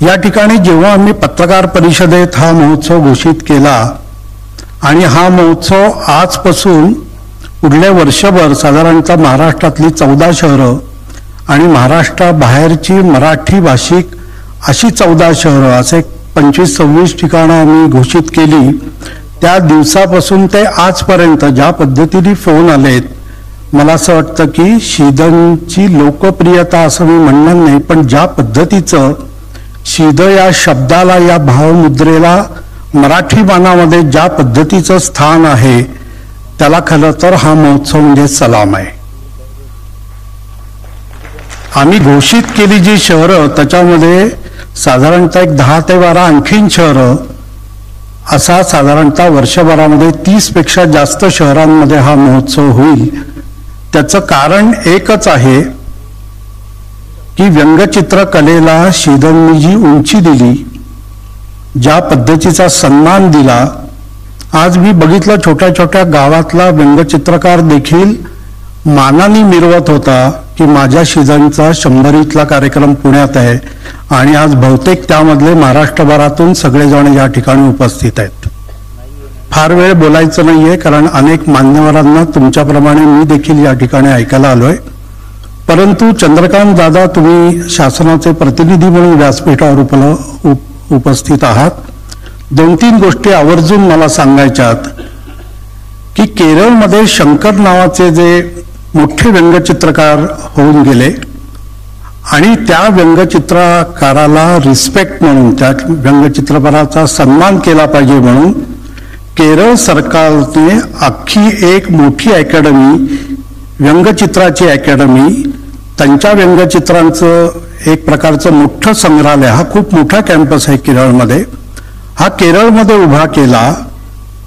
या ठिकाणी जेव्हा आम्ही पत्रकार परिषदेत हा महोत्सव घोषित केला आणि हा महोत्सव आजपासून पुढले वर्षभर साधारणतः महाराष्ट्रातली 14 शहरं आणि महाराष्ट्राबाहेरची मराठी भाषिक अशी 14 शहरं असे 25-26 ठिकाणं आम्ही घोषित केली, त्या दिवसापासून ते आजपर्यंत ज्या पद्धतीने फोन आलेत, मला असं वाटतं की शीदनची लोकप्रियता असं मी म्हणणार नाही, पण ज्या पद्धतीचं शीद या शब्दाला, या भावमुद्रेला मराठी मानामध्ये ज्या पद्धतीचं स्थान आहे, त्याला खरं तर हा महोत्सव म्हणजे सलाम आहे. आम्ही घोषित केली जी शहरं त्याच्यामध्ये साधारणतः एक 10 ते 12 आणखीन शहरं असा साधारणतः वर्षभरामध्ये 30 पेक्षा जास्त शहरांमध्ये हा महोत्सव होईल. त्याचं कारण एकच आहे की व्यंगचित्रकलेला शीदननी जी उंची दिली, ज्या पद्धतीचा सन्मान दिला. आज मी बघितलं छोट्या छोट्या गावातला व्यंगचित्रकार देखील मानाने मिरवत होता की माझ्या शीदनचा 100वीतला कार्यक्रम पुण्यात आहे आणि आज बहुतेक त्यामधले महाराष्ट्रभरातून सगळेजण या ठिकाणी उपस्थित आहेत. फार वेळ बोलायचं नाहीये कारण अनेक मान्यवरांना तुमच्याप्रमाणे मी देखील या ठिकाणी ऐकायला आलोय. परंतु चंद्रकांत दादा, तुम्ही शासनाचे प्रतिनिधी म्हणून व्यासपीठावर उपस्थित आहात. 2-3 गोष्टी आवर्जून मला सांगायच्यात की केरळमध्ये शंकर नावाचे जे मोठे व्यंगचित्रकार होऊन गेले आणि त्या व्यंगचित्रकाराला रिस्पेक्ट म्हणून, त्या व्यंगचित्रकाराचा सन्मान केला पाहिजे म्हणून केरळ सरकारने अख्खी एक मोठी अकॅडमी, व्यंगचित्राची अकॅडमी, त्यांच्या व्यंगचित्रांचं एक प्रकारचं मोठं संग्रहालय, हा खूप मोठा कॅम्पस आहे केरळमध्ये, हा केरळमध्ये उभा केला.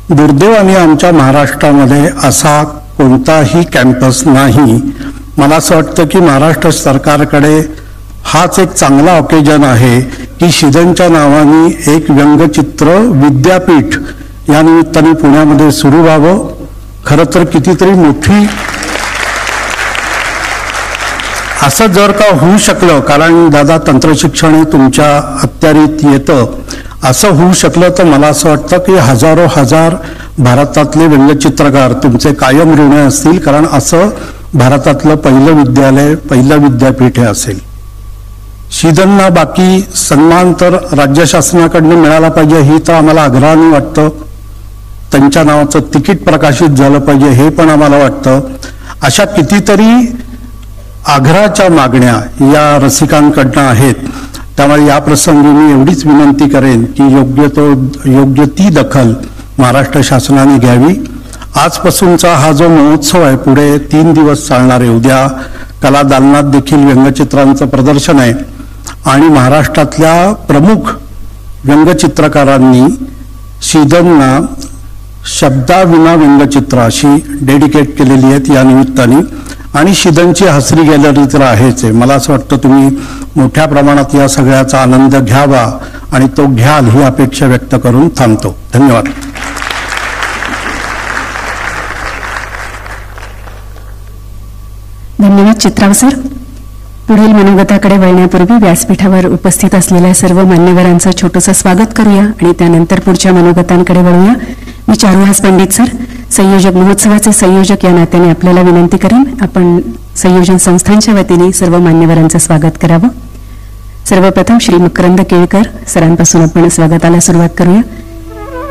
दुर्दैवाने आमच्या महाराष्ट्रामध्ये असा कोणताही कॅम्पस नाही. मला असं वाटतं की महाराष्ट्र सरकारकडे हाच एक चांगला ऑकेजन आहे की शीदनच्या नावाने एक व्यंगचित्र विद्यापीठ या निमित्ताने पुण्यामध्ये सुरू व्हावं. खरं तर कितीतरी मोठी असं जर का होऊ शकलं, कारण दादा तंत्रशिक्षण हे तुमच्या अखत्यारीत येतं, असं होऊ शकलं तर मला असं वाटतं की हजारो हजार भारतातले व्यंगचित्रकार तुमचे कायम ऋणी असतील, कारण असं भारतातलं पहिलं विद्यालय, पहिलं विद्यापीठ हे असेल. शीदनना बाकी सन्मान तर राज्य शासनाकडनं मिळाला पाहिजे ही तर आम्हाला आग्रहाने वाटतं. त्यांच्या नावाचं तिकीट प्रकाशित झालं पाहिजे हे पण आम्हाला वाटतं. अशा कितीतरी आग्रहाच्या मागण्या या रसिकांकडनं आहेत. त्यामुळे या प्रसंगी मी एवढीच विनंती करेन की योग्य ती दखल महाराष्ट्र शासनाने घ्यावी. आजपासूनचा हा जो महोत्सव आहे पुढे 3 दिवस चालणार आहे. उद्या कला दालनात देखील व्यंगचित्रांचं प्रदर्शन आहे आणि महाराष्ट्रातल्या प्रमुख व्यंगचित्रकारांनी शीदनना शब्दाविना व्यंगचित्र अशी डेडिकेट केलेली आहेत या निमित्ताने. आणि शीदनची हसरी गॅलरी तर आहेच आहे. मला असं वाटतं तुम्ही मोठ्या प्रमाणात या सगळ्याचा आनंद घ्यावा आणि तो घ्याल ही अपेक्षा व्यक्त करून थांबतो. धन्यवाद. धन्यवाद चित्राव सर. पुढील मनोगताकडे वळण्यापूर्वी व्यासपीठावर उपस्थित असलेल्या सर्व मान्यवरांचं छोटंसं स्वागत करूया आणि त्यानंतर पुढच्या मनोगतांकडे वळूया. मी चारुहास पंडित सर, संयोजक, महोत्सवाचे संयोजक या नात्याने आपल्याला विनंती करेन आपण संयोजन संस्थांच्या वतीने सर्व मान्यवरांचं स्वागत करावं. सर्वप्रथम श्री मकरंद केळकर सरांपासून आपण स्वागताला सुरुवात करूया.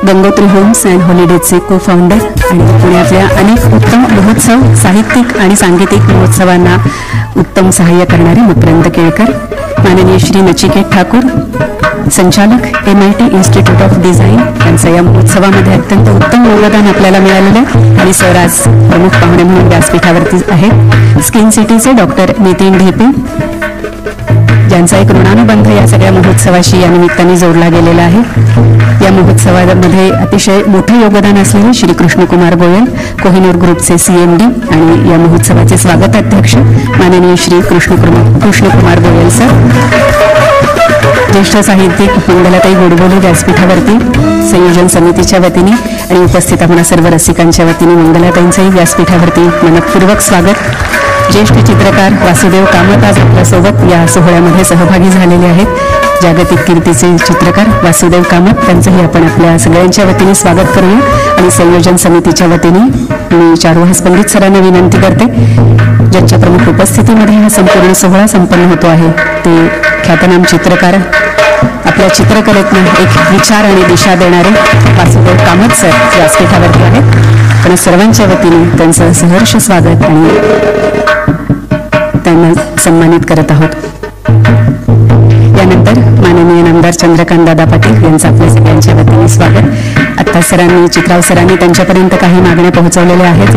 गंगोत्री होम्स अँड हॉलिडेजचे को फाउंडर आणि पुण्यातल्या अनेक उत्तम महोत्सव, साहित्यिक आणि सांगीतिक महोत्सवांना उत्तम सहाय्य करणारे मकरंद केळकर. माननीय श्री नचिकेत ठाकूर, संचालक MIT इन्स्टिट्यूट ऑफ डिझाईन, यांचं या महोत्सवामध्ये अत्यंत उत्तम योगदान आपल्याला मिळालेलं आहे आणि सर आज प्रमुख पाहुणे म्हणून व्यासपीठावरती आहेत. स्किन सिटीचे डॉक्टर नितीन ढेपे, ज्यांचा एक ऋणानुबंध या सगळ्या महोत्सवाशी या निमित्ताने जोडला गेलेला आहे. या महोत्सवामध्ये अतिशय मोठे योगदान असलेले श्री कृष्णकुमार गोयल, कोहिनूर ग्रुपचे CMD आणि या महोत्सवाचे स्वागताध्यक्ष माननीय श्री कृष्णकुमार गोयल सर. ज्येष्ठ साहित्यिक मंगलाताई गोडबोले व्यासपीठावरती संयोजन समितीच्या वतीने आणि उपस्थित आपणा सर्व रसिकांच्या वतीने मंगलाताईंचंही व्यासपीठावरती मनपूर्वक स्वागत. ज्येष्ठ चित्रकार वासुदेव कामत आज आपल्यासोबत या सोहळ्यामध्ये सहभागी झालेले आहेत. जागतिक कीर्तीचे चित्रकार वासुदेव कामत त्यांचंही आपण आपल्या सगळ्यांच्या वतीने स्वागत करूया. आणि संयोजन समितीच्या वतीने मी चारुहास पंडित सरांना विनंती करते, ज्यांच्या प्रमुख उपस्थितीमध्ये हा संपूर्ण सोहळा संपन्न होतो आहे, ते ख्यातनाम चित्रकार, आपल्या चित्रकलेतनं एक विचार आणि दिशा देणारे वासुदेव कामत सर व्यासपीठावरती आहेत. पण सर्वांच्या वतीने त्यांचं सहर्ष स्वागत आणि त्यांना सन्मानित करत आहोत. यानंतर माननीय नामदार चंद्रकांत दादा पाटील यांचं आपल्या सगळ्यांच्या वतीने स्वागत. आता सरांनी, चित्राव सरांनी त्यांच्यापर्यंत काही मागण्या पोहोचवलेल्या आहेत.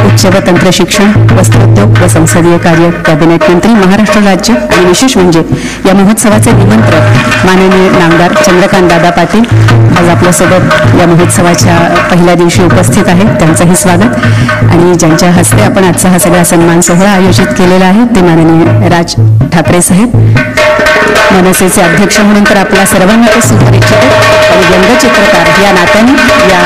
उच्च व तंत्र शिक्षण, वस्त्रोद्योग व संसदीय कार्य कॅबिनेट मंत्री, महाराष्ट्र राज्य आणि विशेष म्हणजे या महोत्सवाचे निमंत्रक माननीय नामदार चंद्रकांत दादा पाटील आज आपल्यासोबत या महोत्सवाच्या पहिल्या दिवशी उपस्थित आहेत. त्यांचंही स्वागत. आणि ज्यांच्या हस्ते आपण आजचा हा सगळा सन्मान सोहळा आयोजित केलेला आहे ते माननीय राज ठाकरे साहेब, मनसेचे अध्यक्ष म्हणून तर आपल्या सर्वांना ते सुपरिचित आहेत. आणि व्यंगचित्रकार या नात्याने या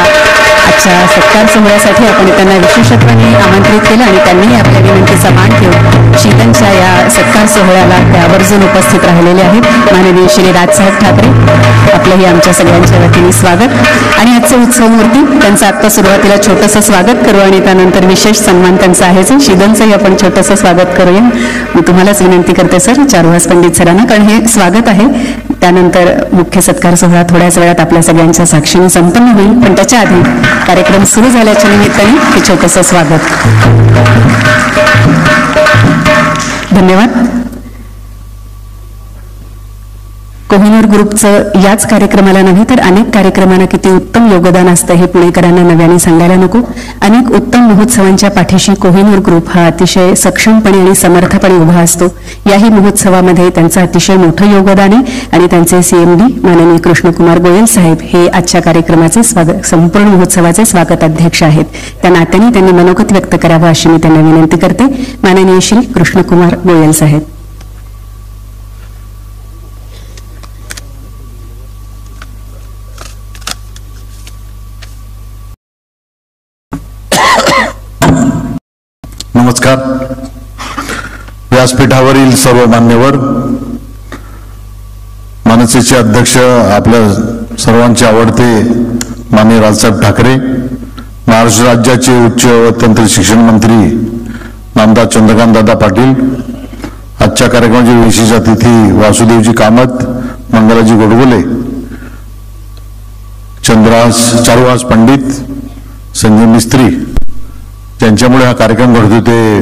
आजच्या सत्कार सोहळ्यासाठी आपण त्यांना विशेषत्वाने आमंत्रित केलं आणि त्यांनीही आपल्या विनंतीचा मान ठेवून शीतनच्या या सत्कार सोहळ्याला ते आवर्जून उपस्थित राहिलेले आहेत. माननीय श्री राजसाहेब ठाकरे, आपलंही आमच्या सगळ्यांच्या वतीने स्वागत. आणि आजचे उत्सवमूर्ती त्यांचं आत्ता सुरुवातीला छोटंसं स्वागत करू आणि त्यानंतर विशेष सन्मान त्यांचा आहेच. शीतनचंही आपण छोटंसं स्वागत करूया. मी तुम्हालाच विनंती करते सर, चारुहास पंडित सरांना, कारण हे स्वागत आहे. त्यानंतर मुख्य सत्कार सोहळा थोड्याच वेळात आपल्या सगळ्यांच्या साक्षीने संपन्न होईल. पण त्याच्या आधी कार्यक्रम सुरू झाल्याच्या निमित्ताने हे छोटंसं स्वागत. धन्यवाद. कोहिनूर ग्रुपचं याच कार्यक्रमाला नव्हे तर अनेक कार्यक्रमांना किती उत्तम योगदान असतं हे पुणेकरांना नव्याने सांगायला नको. अनेक उत्तम महोत्सवांच्या पाठीशी कोहिनूर ग्रुप हा अतिशय सक्षमपणे आणि समर्थपणे उभा असतो. याही महोत्सवामध्ये त्यांचं अतिशय मोठं योगदान आहे आणि त्यांचे CMD माननीय कृष्णकुमार गोयल साहेब हे आजच्या कार्यक्रमाचे स्वागत, संपूर्ण महोत्सवाचे स्वागत अध्यक्ष आहेत. त्या नात्याने त्यांनी मनोगत व्यक्त करावं अशी मी त्यांना विनंती करते. माननीय श्री कृष्णकुमार गोयल साहेब. नमस्कार. व्यासपीठावरील सर्व मान्यवर, मनसेचे अध्यक्ष, आपल्या सर्वांचे आवडते माननीय राजसाहेब ठाकरे, महाराष्ट्र राज्याचे उच्च व तंत्र शिक्षण मंत्री नामदार चंद्रकांत दादा पाटील, आजच्या कार्यक्रमाचे विशेष अतिथी वासुदेवजी कामत, मंगलाजी गोडबोले, चारुहास पंडित, संजय मिस्त्री, त्यांच्यामुळे हा कार्यक्रम घडतो ते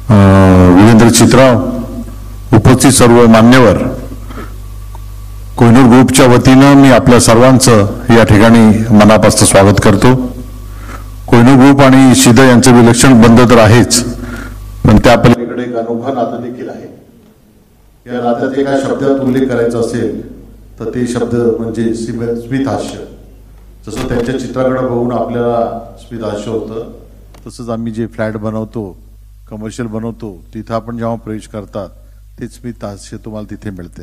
विरेंद्र चित्राव, उपस्थित सर्व मान्यवर, कोहिनूर ग्रुपच्या वतीनं मी आपल्या सर्वांचं या ठिकाणी मनापासून स्वागत करतो. कोहिनूर ग्रुप आणि शिद यांचं विलक्षण बंध तर आहेच, पण त्या पलीकडे एक अनोखा नातं देखील आहे. या नात्यात एका शब्दात उल्लेख करायचा असेल तर ते शब्द म्हणजे स्मितहास्य. जसं त्यांच्या चित्राकडे बघून आपल्याला स्मितहास्य होतं, तसंच आम्ही जे फ्लॅट बनवतो, कमर्शियल बनवतो, तिथं आपण जेव्हा प्रवेश करतात तेच स्मितहास्य तुम्हाला तिथे मिळते.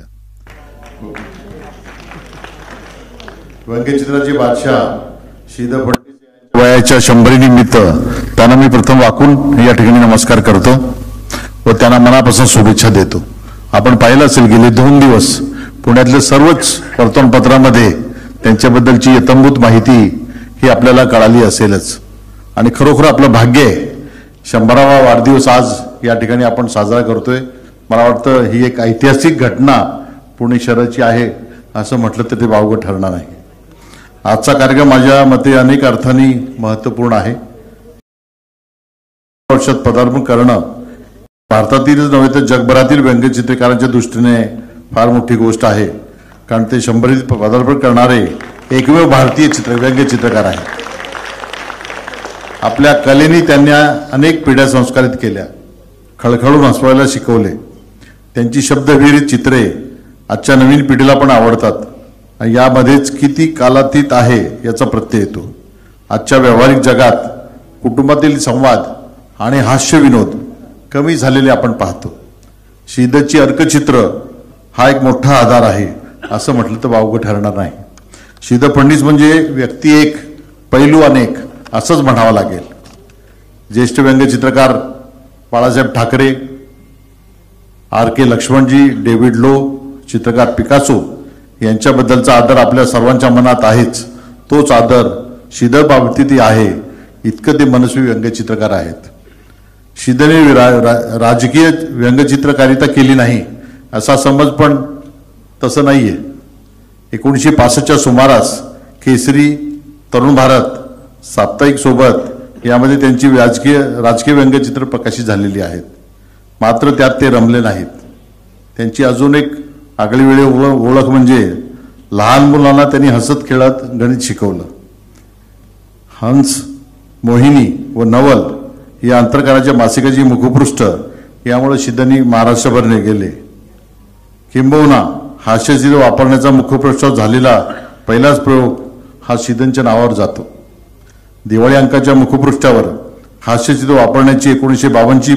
व्यंगचित्राचे बादशाह शीद फडणवीस वयाच्या 100 निमित्त त्यांना मी प्रथम वाकून या ठिकाणी नमस्कार करतो व त्यांना मनापासून शुभेच्छा देतो. आपण पाहिलं असेल गेले 2 दिवस पुण्यातल्या सर्वच वर्तमानपत्रामध्ये त्यांच्याबद्दलची यथंभूत माहिती ही आपल्याला कळाली असेलच. आणि खरोखर आपलं भाग्य आहे, 100वा वाढदिवस आज या ठिकाणी आपण साजरा करतोय. मला वाटतं ही एक ऐतिहासिक घटना पुणे शहराची आहे असं म्हटलं तर ते वावगं ठरणार नाही. आजचा कार्यक्रम माझ्या मते अनेक अर्थांनी महत्त्वपूर्ण आहे. वर्षात पदार्पण करणं भारतातीलच नव्हे तर जगभरातील व्यंगचित्रकारांच्या दृष्टीने फार मोठी गोष्ट आहे, कारण ते 100 पदार्पण करणारे एकमेव भारतीय व्यंगचित्रकार आहे. आपल्या कलेने त्यांना अनेक पिढ्या संस्कारित केल्या, खळखळून हसवायला शिकवले. त्यांची शब्दविहित चित्रे आजच्या नवीन पिढीला पण आवडतात आणि यामध्येच किती कालातीत आहे याचा प्रत्यय येतो. आजच्या व्यावहारिक जगात कुटुंबातील संवाद आणि हास्य विनोद कमी झालेले आपण पाहतो. शीदची अर्कचित्र हा एक मोठा आधार आहे असं म्हटलं तर वावगं ठरणार नाही. शीद फडणवीस म्हणजे व्यक्ती एक, पैलू अनेक असंच म्हणावं लागेल. ज्येष्ठ व्यंगचित्रकार Balasaheb Thackeray, RK Laxmanji, David Low चित्रकार पिकासो यांच्याबद्दलचा आदर आपल्या सर्वांच्या मनात आहेच. तोच आदर श्रीधर बाबतीतही आहे. इतकं ते मनस्वी व्यंगचित्रकार आहेत. श्रीधरने राजकीय व्यंगचित्रकारिता केली नाही असा समज पण तसं नाहीये. 1965च्या सुमारास केसरी, तरुण भारत, साप्ताहिक सोबत यामध्ये त्यांची राजकीय व्यंगचित्र प्रकाशित झालेली आहेत. मात्र त्यात ते रमले नाहीत. त्यांची अजून एक आगळीवेगळी ओळख म्हणजे लहान मुलांना त्यांनी हसत खेळत गणित शिकवलं. हंस, मोहिनी व नवल या अंतरकाराच्या मासिकाची मुखपृष्ठ यामुळे श्रीधरनी महाराष्ट्रभर गेले. किंबहुना हास्यचित्र वापरण्याचा मुखपृष्ठावर झालेला पहिलाच प्रयोग हा श्रीधरच्या नावावर जातो. दिवाळी अंकाच्या मुखपृष्ठावर हास्यचित्र वापरण्याची 1952ची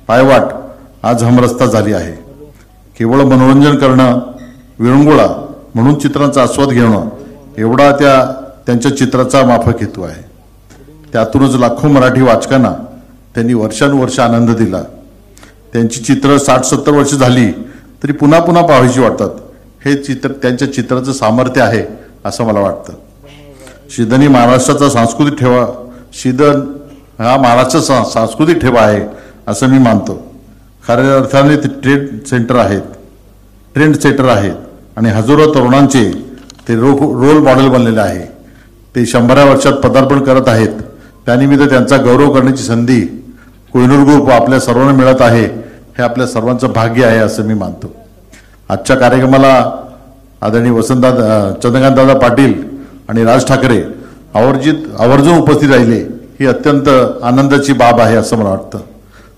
पायवाट आज हमरस्ता झाली आहे. केवळ मनोरंजन करणं, विरंगुळा म्हणून चित्रांचा आस्वाद घेणं एवढा त्यांच्या चित्राचा माफक हेतू आहे. त्यातूनच लाखो मराठी वाचकांना त्यांनी वर्षानुवर्ष आनंद दिला. त्यांची चित्र 60-70 वर्ष झाली तरी पुन्हा पुन्हा पाहायची वाटतात. हे चित्र त्यांच्या चित्राचं सामर्थ्य आहे असं मला वाटतं. श्रीधरनी महाराष्ट्राचा सांस्कृतिक ठेवा श्रीधर हा महाराष्ट्राचा सांस्कृतिक ठेवा आहे असं मी मानतो. खऱ्या अर्थाने ते ट्रेंड सेटर आहेत आणि हजारो तरुणांचे ते रोल मॉडेल बनलेले आहे. ते 100व्या वर्षात पदार्पण करत आहेत. त्यानिमित्त त्यांचा गौरव करण्याची संधी कोहिनूर ग्रुप आपल्या सर्वांना मिळत आहे. हे आपल्या सर्वांचं भाग्य आहे असं मी मानतो. आजच्या कार्यक्रमाला आदरणीय चंद्रकांतदादा पाटील आणि राज ठाकरे आवर्जून उपस्थित राहिले ही अत्यंत आनंदाची बाब आहे असं मला वाटतं.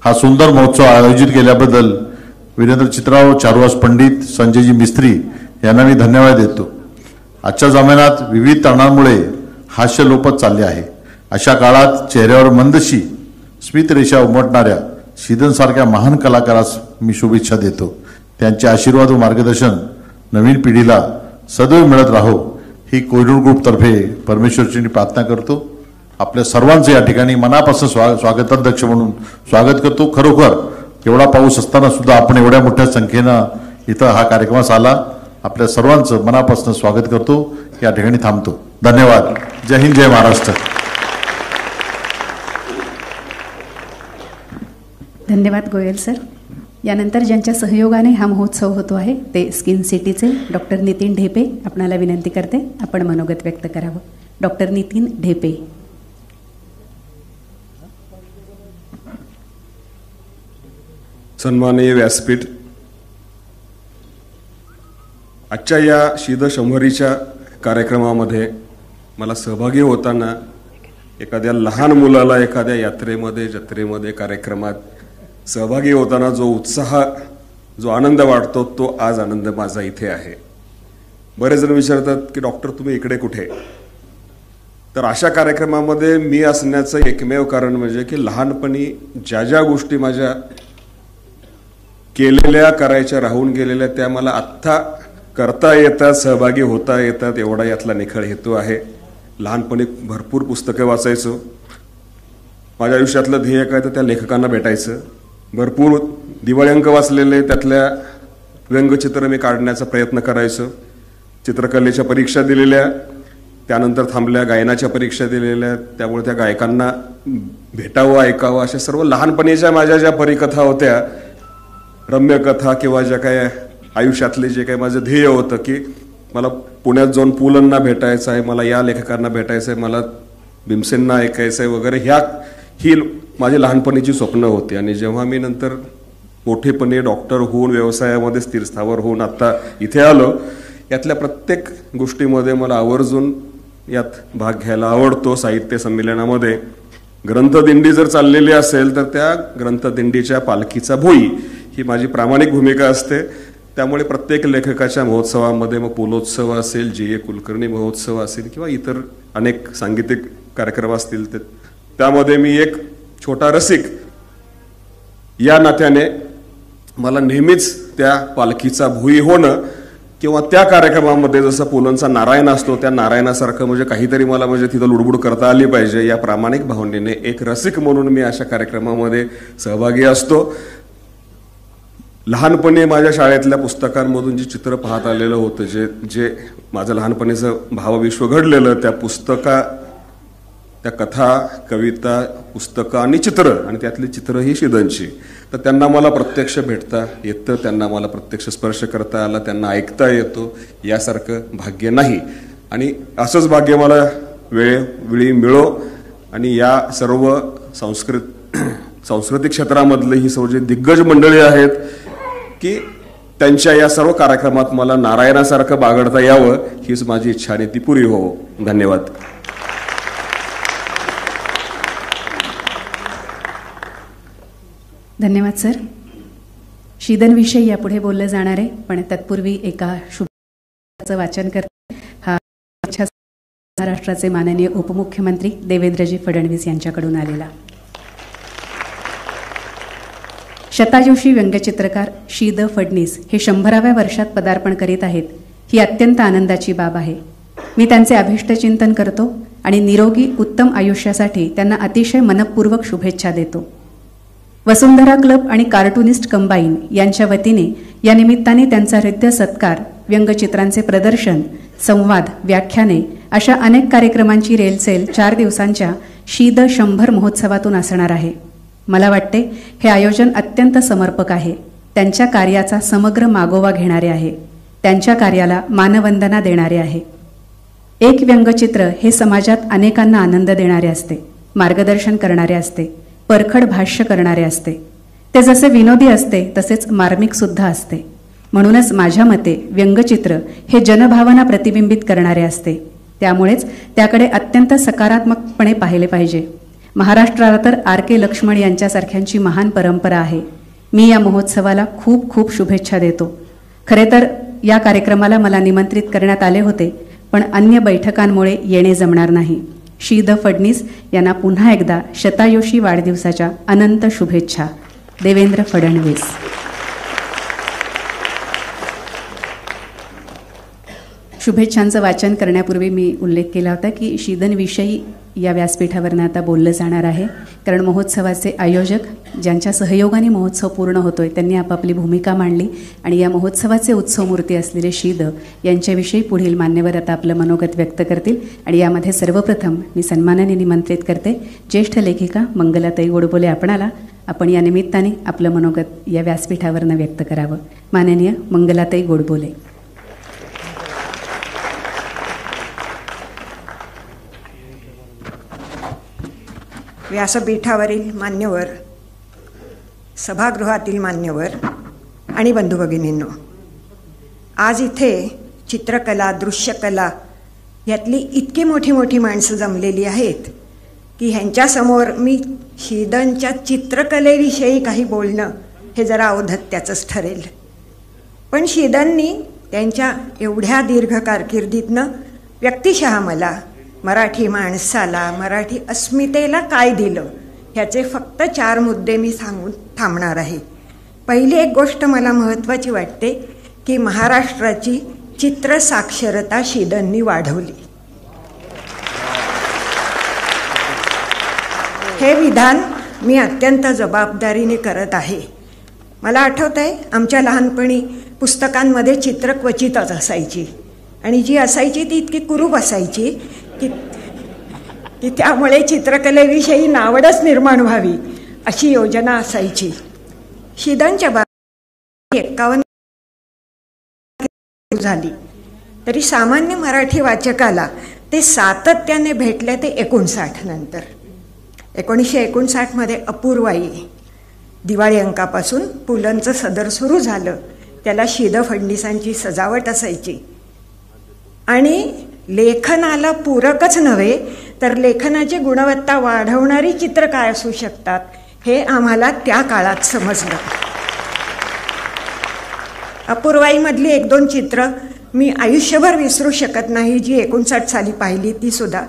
हा सुंदर महोत्सव आयोजित केल्याबद्दल वीरेंद्र चित्राव, चारुहास पंडित, संजयजी मिस्त्री यांना मी धन्यवाद देतो. आजच्या जमान्यात विविध कारणांमुळे हास्य लोपत चालले आहे. अशा काळात चेहऱ्यावर मंदशी स्मितरेषा उमटणाऱ्या श्रीधरसारख्या महान कलाकारास मी शुभेच्छा देतो. त्यांचे आशीर्वाद व मार्गदर्शन नवीन पिढीला सदैव मिळत राहो ही कोहिनूर ग्रुपतर्फे परमेश्वरची प्रार्थना करतो. आपल्या सर्वांचे या ठिकाणी मनापासून स्वागताध्यक्ष म्हणून स्वागत करतो. खरोखर एवढा पाऊस असताना सुद्धा आपण एवढ्या मोठ्या संख्येनं इथं हा कार्यक्रमास आला. आपल्या सर्वांचं मनापासून स्वागत करतो. या ठिकाणी थांबतो. धन्यवाद. जय हिंद, जय महाराष्ट्र. धन्यवाद गोयल सर. यानंतर ज्यांच्या सहयोगाने हा महोत्सव होतो आहे ते स्किन सिटीचे डॉक्टर नितीन ढेपे आपणाला विनंती करते आपण मनोगत व्यक्त करावं. डॉक्टर नितीन ढेपे. सन्माननीय व्यासपीठ, आजच्या या श्रीधर 100च्या कार्यक्रमामध्ये मला सहभागी होताना एखाद्या लहान मुलाला एखाद्या यात्रेमध्ये, जत्रेमध्ये, कार्यक्रमात सहभागी होताना जो उत्साह, जो आनंद वाटतो तो आज आनंद माझा इथे आहे. बरेच जण विचारतात की डॉक्टर तुम्ही इकडे कुठे? तर अशा कार्यक्रमामध्ये मी असण्याचं एकमेव कारण म्हणजे की लहानपणी ज्या ज्या गोष्टी माझ्या केलेल्या, करायच्या राहून गेलेल्या त्या मला आत्ता करता येतात, सहभागी होता येतात एवढा यातला निखळ हेतू आहे. लहानपणी भरपूर पुस्तकं वाचायचो. माझ्या आयुष्यातलं ध्येय काय तर त्या लेखकांना भेटायचं. भरपूर दिवाळी अंक वाचलेले त्यातल्या व्यंगचित्र मी काढण्याचा प्रयत्न करायचो. चित्रकलेच्या परीक्षा दिलेल्या, त्यानंतर थांबल्या, गायनाच्या परीक्षा दिलेल्या, त्यामुळे त्या गायकांना भेटावं, ऐकावं, अशा सर्व लहानपणीच्या माझ्या ज्या परिकथा होत्या, रम्यकथा किंवा ज्या काय आयुष्यातले जे काही माझं ध्येय होतं की मला पुण्यात जाऊन पुलंना भेटायचं आहे, मला या लेखकांना भेटायचं आहे, मला भीमसेनना ऐकायचं आहे वगैरे, ही माझी लहानपणीची स्वप्न होती. आणि जेव्हा मी नंतर मोठेपणी डॉक्टर होऊन व्यवसायामध्ये स्थिरस्थावर होऊन आत्ता इथे आलो, यातल्या प्रत्येक गोष्टीमध्ये मला आवर्जून यात भाग घ्यायला आवडतो. साहित्य संमेलनामध्ये ग्रंथदिंडी जर चाललेली असेल तर त्या ग्रंथदिंडीच्या पालखीचा भोई ही माझी प्रामाणिक भूमिका असते. त्यामुळे प्रत्येक लेखकाच्या महोत्सवामध्ये, मग पुलोत्सव असेल, जी ए कुलकर्णी महोत्सव असेल किंवा इतर अनेक सांगीतिक कार्यक्रम असतील, त्यामध्ये मी एक छोटा रसिक या नात्याने मला नेहमीच त्या पालखीचा भुई होणं किंवा त्या कार्यक्रमामध्ये जसं पुलंचा नारायण असतो त्या नारायणासारखं म्हणजे काहीतरी मला म्हणजे तिथं लुडबुड करता आली पाहिजे या प्रामाणिक भावनेने एक रसिक म्हणून मी अशा कार्यक्रमामध्ये सहभागी असतो. लहानपणी माझ्या शाळेतल्या पुस्तकांमधून जे चित्र पाहत आलेलं होतं, जे माझं लहानपणीचं भावविश्व घडलेलं, त्या कथा, कविता, पुस्तकं आणि चित्र, आणि त्यातली चित्र ही शिदनची, तर त्यांना मला प्रत्यक्ष भेटता येतं, त्यांना मला प्रत्यक्ष स्पर्श करता आला, त्यांना ऐकता येतो, यासारखं भाग्य नाही. आणि असंच भाग्य मला वेळोवेळी मिळो. आणि या सर्व सांस्कृतिक क्षेत्रामधले ही सर्व जे दिग्गज मंडळी आहेत की त्यांच्या या सर्व कार्यक्रमात मला नारायणासारखं बागडता यावं, हीच माझी इच्छा आणि ती पुरी हो. धन्यवाद. धन्यवाद सर. शीदनविषयी यापुढे बोललं जाणार आहे, पण तत्पूर्वी एका शुभेच्छाचं वाचन करते. हा महाराष्ट्राचे माननीय उपमुख्यमंत्री देवेंद्रजी फडणवीस यांच्याकडून आलेला. शतायुषी व्यंगचित्रकार शीद फडणीस हे 100व्या वर्षात पदार्पण करीत आहेत, ही अत्यंत आनंदाची बाब आहे. मी त्यांचे अभिष्टचिंतन करतो आणि निरोगी उत्तम आयुष्यासाठी त्यांना अतिशय मनपूर्वक शुभेच्छा देतो. वसुंधरा क्लब आणि कार्टुनिस्ट कंबाईन यांच्या वतीने या निमित्ताने त्यांचा हृदय सत्कार, व्यंगचित्रांचे प्रदर्शन, संवाद, व्याख्याने अशा अनेक कार्यक्रमांची रेलचेल 4 दिवसांच्या शीद 100 महोत्सवातून असणार आहे. मला वाटते हे आयोजन अत्यंत समर्पक आहे, त्यांच्या कार्याचा समग्र मागोवा घेणारे आहे, त्यांच्या कार्याला मानवंदना देणारे आहे. एक व्यंगचित्र हे समाजात अनेकांना आनंद देणारे असते, मार्गदर्शन करणारे असते, परखड भाष्य करणारे असते. ते जसे विनोदी असते तसेच मार्मिक सुद्धा असते. म्हणूनच माझ्या मते व्यंगचित्र हे जनभावना प्रतिबिंबित करणारे असते. त्यामुळेच त्याकडे अत्यंत सकारात्मकपणे पाहिले पाहिजे. महाराष्ट्राला तर RK लक्ष्मण यांच्यासारख्यांची महान परंपरा आहे. मी या महोत्सवाला खूप खूप शुभेच्छा देतो. खरे तर या कार्यक्रमाला मला निमंत्रित करण्यात आले होते, पण अन्य बैठकांमुळे येणे जमणार नाही. शीद फडणीस यांना पुन्हा एकदा शतायुषी वाढदिवसाच्या अनंत शुभेच्छा. देवेंद्र फडणवीस. शुभेच्छांचं वाचन करण्यापूर्वी मी उल्लेख केला होता की शीदनविषयी या व्यासपीठावरनं आता बोललं जाणार आहे, कारण महोत्सवाचे आयोजक ज्यांच्या सहयोगाने महोत्सव पूर्ण होतोय त्यांनी आपापली भूमिका मांडली आणि या महोत्सवाचे उत्सवमूर्ती असलेले शीद यांच्याविषयी पुढील मान्यवर आता आपलं मनोगत व्यक्त करतील. आणि यामध्ये सर्वप्रथम मी सन्मानाने निमंत्रित करते ज्येष्ठ लेखिका मंगलाताई गोडबोले आपणाला. आपण या निमित्ताने आपलं मनोगत या व्यासपीठावरनं व्यक्त करावं. माननीय मंगलाताई गोडबोले. व्यासपीठावरील मान्यवर, सभागृहातील मान्यवर आणि बंधू भगिनींनो, आज इथे चित्रकला, दृश्यकला यातली इतकी मोठी मोठी माणसं जमलेली आहेत की ह्यांच्यासमोर मी शीदनच्या चित्रकलेविषयी काही बोलणं हे जरा अवधत्याचंच ठरेल. पण शीदननी त्यांच्या एवढ्या दीर्घ कारकिर्दीतनं व्यक्तिशः मला मराठी माणसाला, मराठी अस्मितेला काय दिलं ह्याचे फक्त 4 मुद्दे मी सांगून थांबणार आहे. पहिली एक गोष्ट मला महत्त्वाची वाटते की महाराष्ट्राची चित्र साक्षरता शीदननी वाढवली. हे विधान मी अत्यंत जबाबदारीने करत आहे. मला आठवतंय आमच्या लहानपणी पुस्तकांमध्ये चित्र क्वचितच असायची आणि जी असायची ती इतकी कुरूप असायची की त्यामुळे चित्रकलेविषयी नावडच निर्माण व्हावी अशी योजना असायची. शीदनच्या 51 झाली तरी सामान्य मराठी वाचकाला ते सातत्याने भेटले ते 59 नंतर. 1959 मध्ये अपूर्वाई दिवाळी अंकापासून पुलंचं सदर सुरू झालं. त्याला शीद फडणीसांची सजावट असायची आणि लेखनाला पूरकच नव्हे तर लेखनाची गुणवत्ता वाढवणारी चित्र काय असू शकतात हे आम्हाला त्या काळात समजलं. अपूर्वाईमधली 1-2 चित्र मी आयुष्यभर विसरू शकत नाही, जी 59 साली पाहिली ती सुद्धा.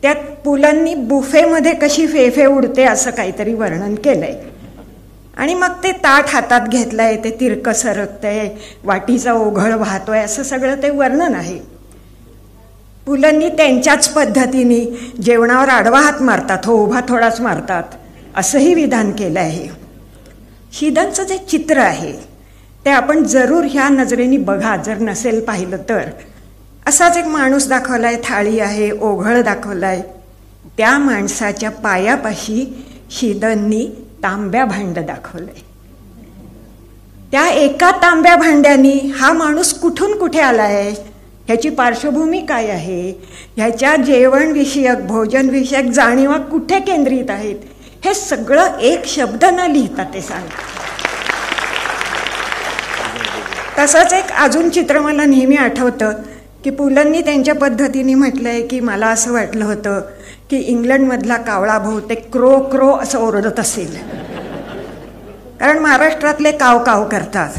त्यात पुलंनी बुफेमध्ये कशी फेफे उडते असं काहीतरी वर्णन केलंय आणि मग ते ताट हातात घेतलंय, ते तिरकं सरकतंय, वाटीचा ओघळ वाहतोय, असं सगळं ते वर्णन आहे. पुलंनी त्यांच्याच पद्धतीने जेवणावर आडवा हात मारतात, हो उभा थोडाच मारतात, असंही विधान केलं आहे. शीदनचं जे चित्र आहे ते आपण जरूर ह्या नजरेने बघा, जर नसेल पाहिलं तर. असाच एक माणूस दाखवलाय, थाळी आहे, ओघळ दाखवलाय. त्या माणसाच्या पायापाशी शिदननी तांब्या भांड दाखवलंय. त्या एका तांब्या भांड्यानी हा माणूस कुठून कुठे आलाय, ह्याची पार्श्वभूमी काय आहे, ह्याच्या जेवणविषयक भोजनविषयक जाणीवा कुठे केंद्रित आहेत, हे सगळं एक शब्द न लिहिता ते सांगतात. तसंच एक अजून चित्र मला नेहमी आठवतं की पुलंनी त्यांच्या पद्धतीने म्हटलंय की मला असं वाटलं होतं की इंग्लंडमधला कावळा बहुतेक क्रो क्रो असं ओरडत असेल, कारण महाराष्ट्रातले काव काव करतात.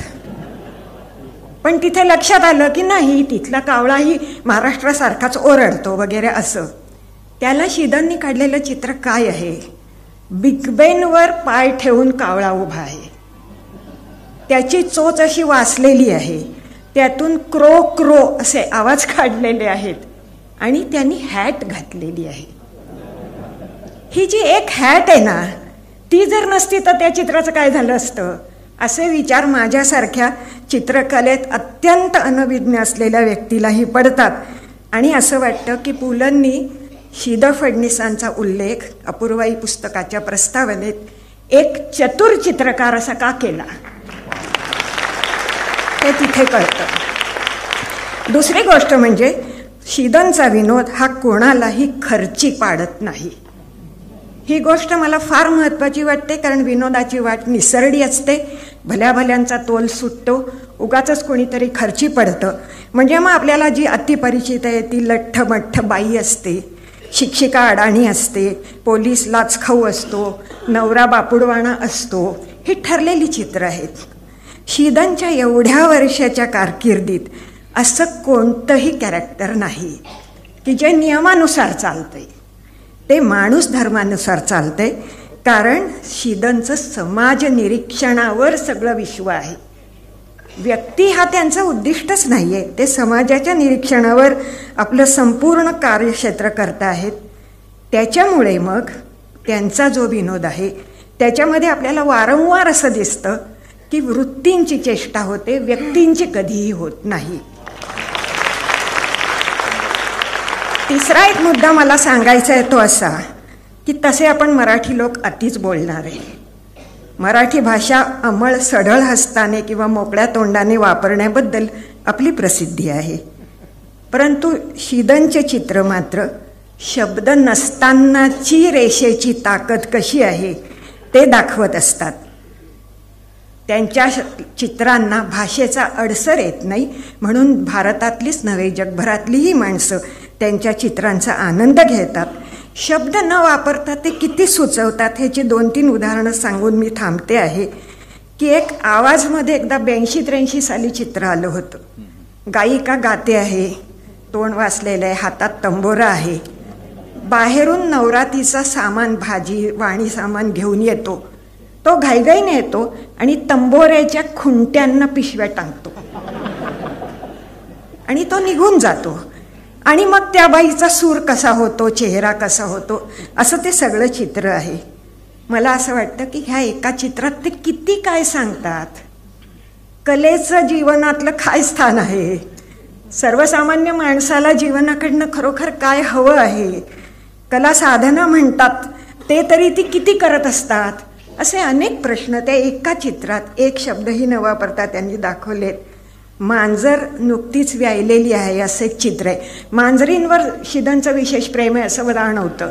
पण तिथे लक्षात आलं की नाही, तिथला कावळाही महाराष्ट्रासारखाच ओरडतो वगैरे असं. त्याला शिदननी काढलेलं चित्र काय आहे, बिग बेनवर पाय ठेवून कावळा उभा आहे, त्याची चोच अशी वासलेली आहे, त्यातून क्रो क्रो असे आवाज काढलेले आहेत आणि त्यांनी हॅट घातलेली आहे. ही जी एक हॅट आहे ना, ती जर नसती तर त्या चित्राचं काय झालं असतं, असे विचार माझ्यासारख्या चित्रकलेत अत्यंत अनभिज्ञ असलेल्या व्यक्तीलाही पडतात. आणि असं वाटतं की पुलंनी शिद फडणीसांचा उल्लेख अपूर्वाई पुस्तकाच्या प्रस्तावनेत एक चतुर चित्रकार असा का केला हे तिथे कळतं. दुसरी गोष्ट म्हणजे शिदनचा विनोद हा कोणालाही खर्ची पाडत नाही. ही गोष्ट मला फार महत्त्वाची वाटते, कारण विनोदाची वाट निसरडी असते, भल्या भल्यांचा तोल सुटतो, उगाचच कोणीतरी खर्ची पडतं. म्हणजे मग आपल्याला जी अतिपरिचित आहे ती लठ्ठमठ्ठ बाई असते, शिक्षिका अडाणी असते, पोलीस लाचखाऊ असतो, नवरा बापुडवाणा असतो, ही ठरलेली चित्र आहेत. शिदनच्या एवढ्या वर्षाच्या कारकिर्दीत असं कोणतंही कॅरेक्टर नाही की जे नियमानुसार चालतंय, ते माणूस धर्मानुसार चालतंय. कारण शिदनचं समाज निरीक्षणावर सगळं विश्व आहे. व्यक्ती हा त्यांचं उद्दिष्टच नाही आहे, ते समाजाच्या निरीक्षणावर आपलं संपूर्ण कार्यक्षेत्र करत आहेत. त्याच्यामुळे मग त्यांचा जो विनोद आहे त्याच्यामध्ये आपल्याला वारंवार असं दिसतं की वृत्तींची चेष्टा होते, व्यक्तींची कधीही होत नाही. तिसरा एक मुद्दा मला सांगायचा आहे तो असा की तसे आपण मराठी लोक अतिच बोलणार आहे. मराठी भाषा अंमळ सढळ हस्ताने किंवा मोकळ्या तोंडाने वापरण्याबद्दल आपली प्रसिद्धी आहे. परंतु शिदनचे चित्र मात्र शब्द नसतानाची रेषेची ताकद कशी आहे ते दाखवत असतात. त्यांच्या चित्रांना भाषेचा अडसर येत नाही, म्हणून भारतातलीच नव्हे जगभरातलीही माणसं त्यांच्या चित्रांचा आनंद घेतात. शब्द न वापरता ते किती सुचवतात ह्याची 2-3 उदाहरणं सांगून मी थांबते आहे. की एक आवाजमध्ये एकदा 82-83 साली चित्र आलं होतं. गायिका गाते आहे, तोंड वाचलेलं आहे, हातात तंबोरा आहे, बाहेरून नवरा तिचा सामान, भाजी वाणी सामान घेऊन येतो. तो घाईघाईने येतो आणि तंबोऱ्याच्या खुंट्यांना पिशव्या टांगतो आणि तो निघून जातो. आणि मग त्या बाईचा सूर कसा होतो, चेहरा कसा होतो, असं ते सगळं चित्र आहे. मला असं वाटतं की ह्या एका चित्रात ते किती काय सांगतात. कलेचं जीवनातलं काय स्थान आहे, सर्वसामान्य माणसाला जीवनाकडनं खरोखर काय हवं आहे, कला साधना म्हणतात ते तरी ती किती करत असतात, असे अनेक प्रश्न त्या एका चित्रात एक शब्दही न वापरता त्यांनी दाखवलेत. मांजर नुकतीच व्यायलेली आहे असं एक चित्र आहे. मांजरींवर शिदनचं विशेष प्रेम आहे असं मला नव्हतं.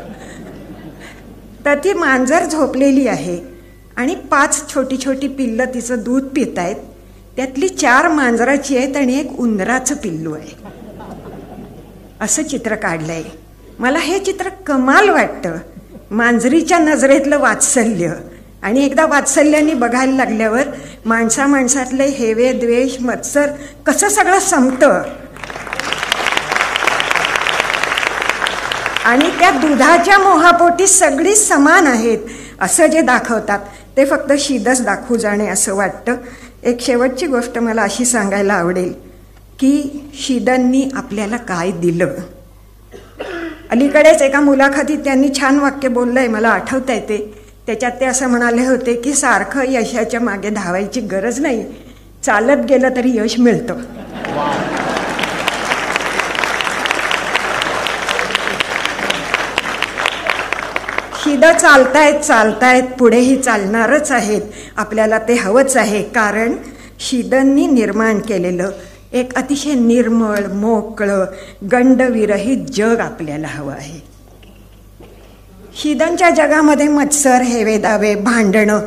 तर ती मांजर झोपलेली आहे आणि 5 छोटी छोटी पिल्लं तिचं दूध पित आहेत. त्यातली 4 मांजराची आहेत आणि एक उंदराचं पिल्लू आहे. असं चित्र काढलंय. मला हे चित्र कमाल वाटतं. मांजरीच्या नजरेतलं वात्सल्य, आणि एकदा वात्सल्याने बघायला लागल्यावर माणसा माणसातले हेवे द्वेष मत्सर कसं सगळं संपतं. आणि त्या दुधाच्या मोहापोटी सगळी समान आहेत असं जे दाखवतात ते फक्त शिदच दाखवू जाणे असं वाटतं. एक शेवटची गोष्ट मला अशी सांगायला आवडेल की शिदननी आपल्याला काय दिलं. अलीकडेच एका मुलाखतीत त्यांनी छान वाक्य बोललंय, मला आठवतंय ते. त्याच्यात ते असं म्हणाले होते की सारखं यशाच्या मागे धावायची गरज नाही, चालत गेलं तरी यश मिळतं. शिद चालतायत पुढेही चालणारच आहेत. आपल्याला ते हवंच आहे, कारण शिदांनी निर्माण केलेलं एक अतिशय निर्मळ, मोकळं, गंडविरहित जग आपल्याला हवं आहे. शिदांच्या जगामध्ये मत्सर, हेवेदावे, भांडणं,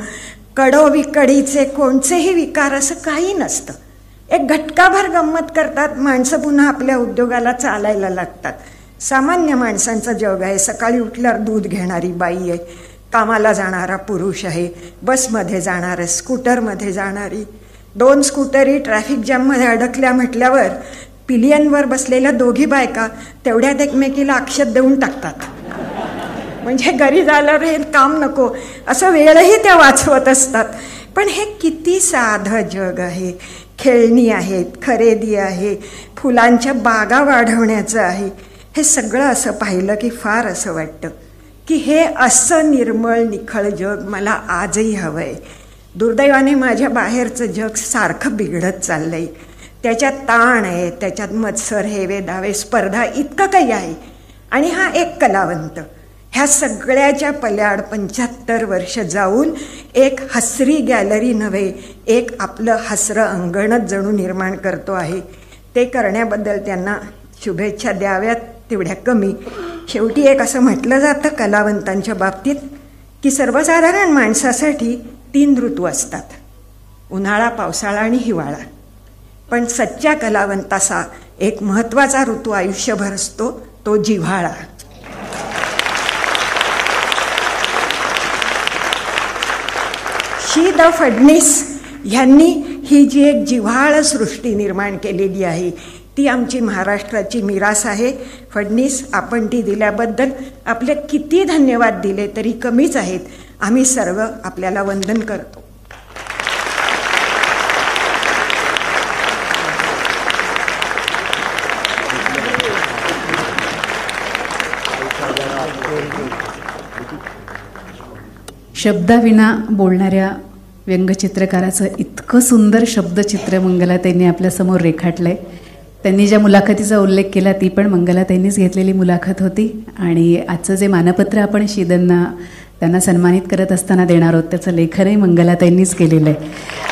कडोविकडीचे कोणतेही विकार असं काही नसतं. एक घटकाभर गंमत करतात माणसं, पुन्हा आपल्या उद्योगाला चालायला लागतात. सामान्य माणसांचं जग आहे. सकाळी उठल्यावर दूध घेणारी बाई आहे, कामाला जाणारा पुरुष आहे, बसमध्ये जाणारं, स्कूटरमध्ये जाणारी, 2 स्कूटरी ट्रॅफिक जॅममध्ये अडकल्या म्हटल्यावर पिलियनवर बसलेल्या दोघी बायका तेवढ्यात एकमेकीला अक्षत देऊन टाकतात. म्हणजे घरी झालं रे काम नको असं वेळही त्या वाचवत असतात. पण हे किती साधं जग आहे. खेळणी आहेत, खरेदी आहे, फुलांच्या बागा वाढवण्याचं आहे. हे सगळं असं पाहिलं की फार असं वाटतं की हे असं निर्मळ निखळ जग मला आजही हवं आहे. दुर्दैवाने माझ्या बाहेरचं जग सारखं बिघडत चाललंय. त्याच्यात ताण आहे, त्याच्यात मत्सर, हेवे दावे, स्पर्धा, इतकं काही आहे. आणि हा एक कलावंत ह्या सगळ्याच्या पल्याड 75 वर्ष जाऊन एक हसरी गॅलरी नव्हे, एक आपलं हसरं अंगणच जणू निर्माण करतो आहे. ते करण्याबद्दल त्यांना शुभेच्छा द्याव्यात तेवढ्या कमी. शेवटी एक असं म्हटलं जातं कलावंतांच्या बाबतीत की सर्वसाधारण माणसासाठी 3 ऋतू असतात, उन्हाळा, पावसाळा आणि हिवाळा. पण सच्च्या कलावंताचा एक महत्त्वाचा ऋतू आयुष्यभर असतो, तो जिव्हाळा. द फडणीस ह्यांनी ही जी एक जिव्हाळ सृष्टी निर्माण केलेली आहे ती आमची महाराष्ट्राची मिरास आहे. फडणीस, आपण ती दिल्याबद्दल आपले किती धन्यवाद दिले तरी कमीच आहेत. आम्ही सर्व आपल्याला वंदन करतो. शब्दाविना बोलणाऱ्या व्यंगचित्रकाराचं इतकं सुंदर शब्दचित्र मंगलाताईंनी आपल्यासमोर रेखाटलंय. त्यांनी ज्या मुलाखतीचा उल्लेख केला ती पण मंगलाताईंनीच घेतलेली मुलाखत होती. आणि आजचं जे मानपत्र आपण शिदांना त्यांना सन्मानित करत असताना देणार आहोत त्याचं लेखनही मंगलाताईंनीच केलेलं आहे.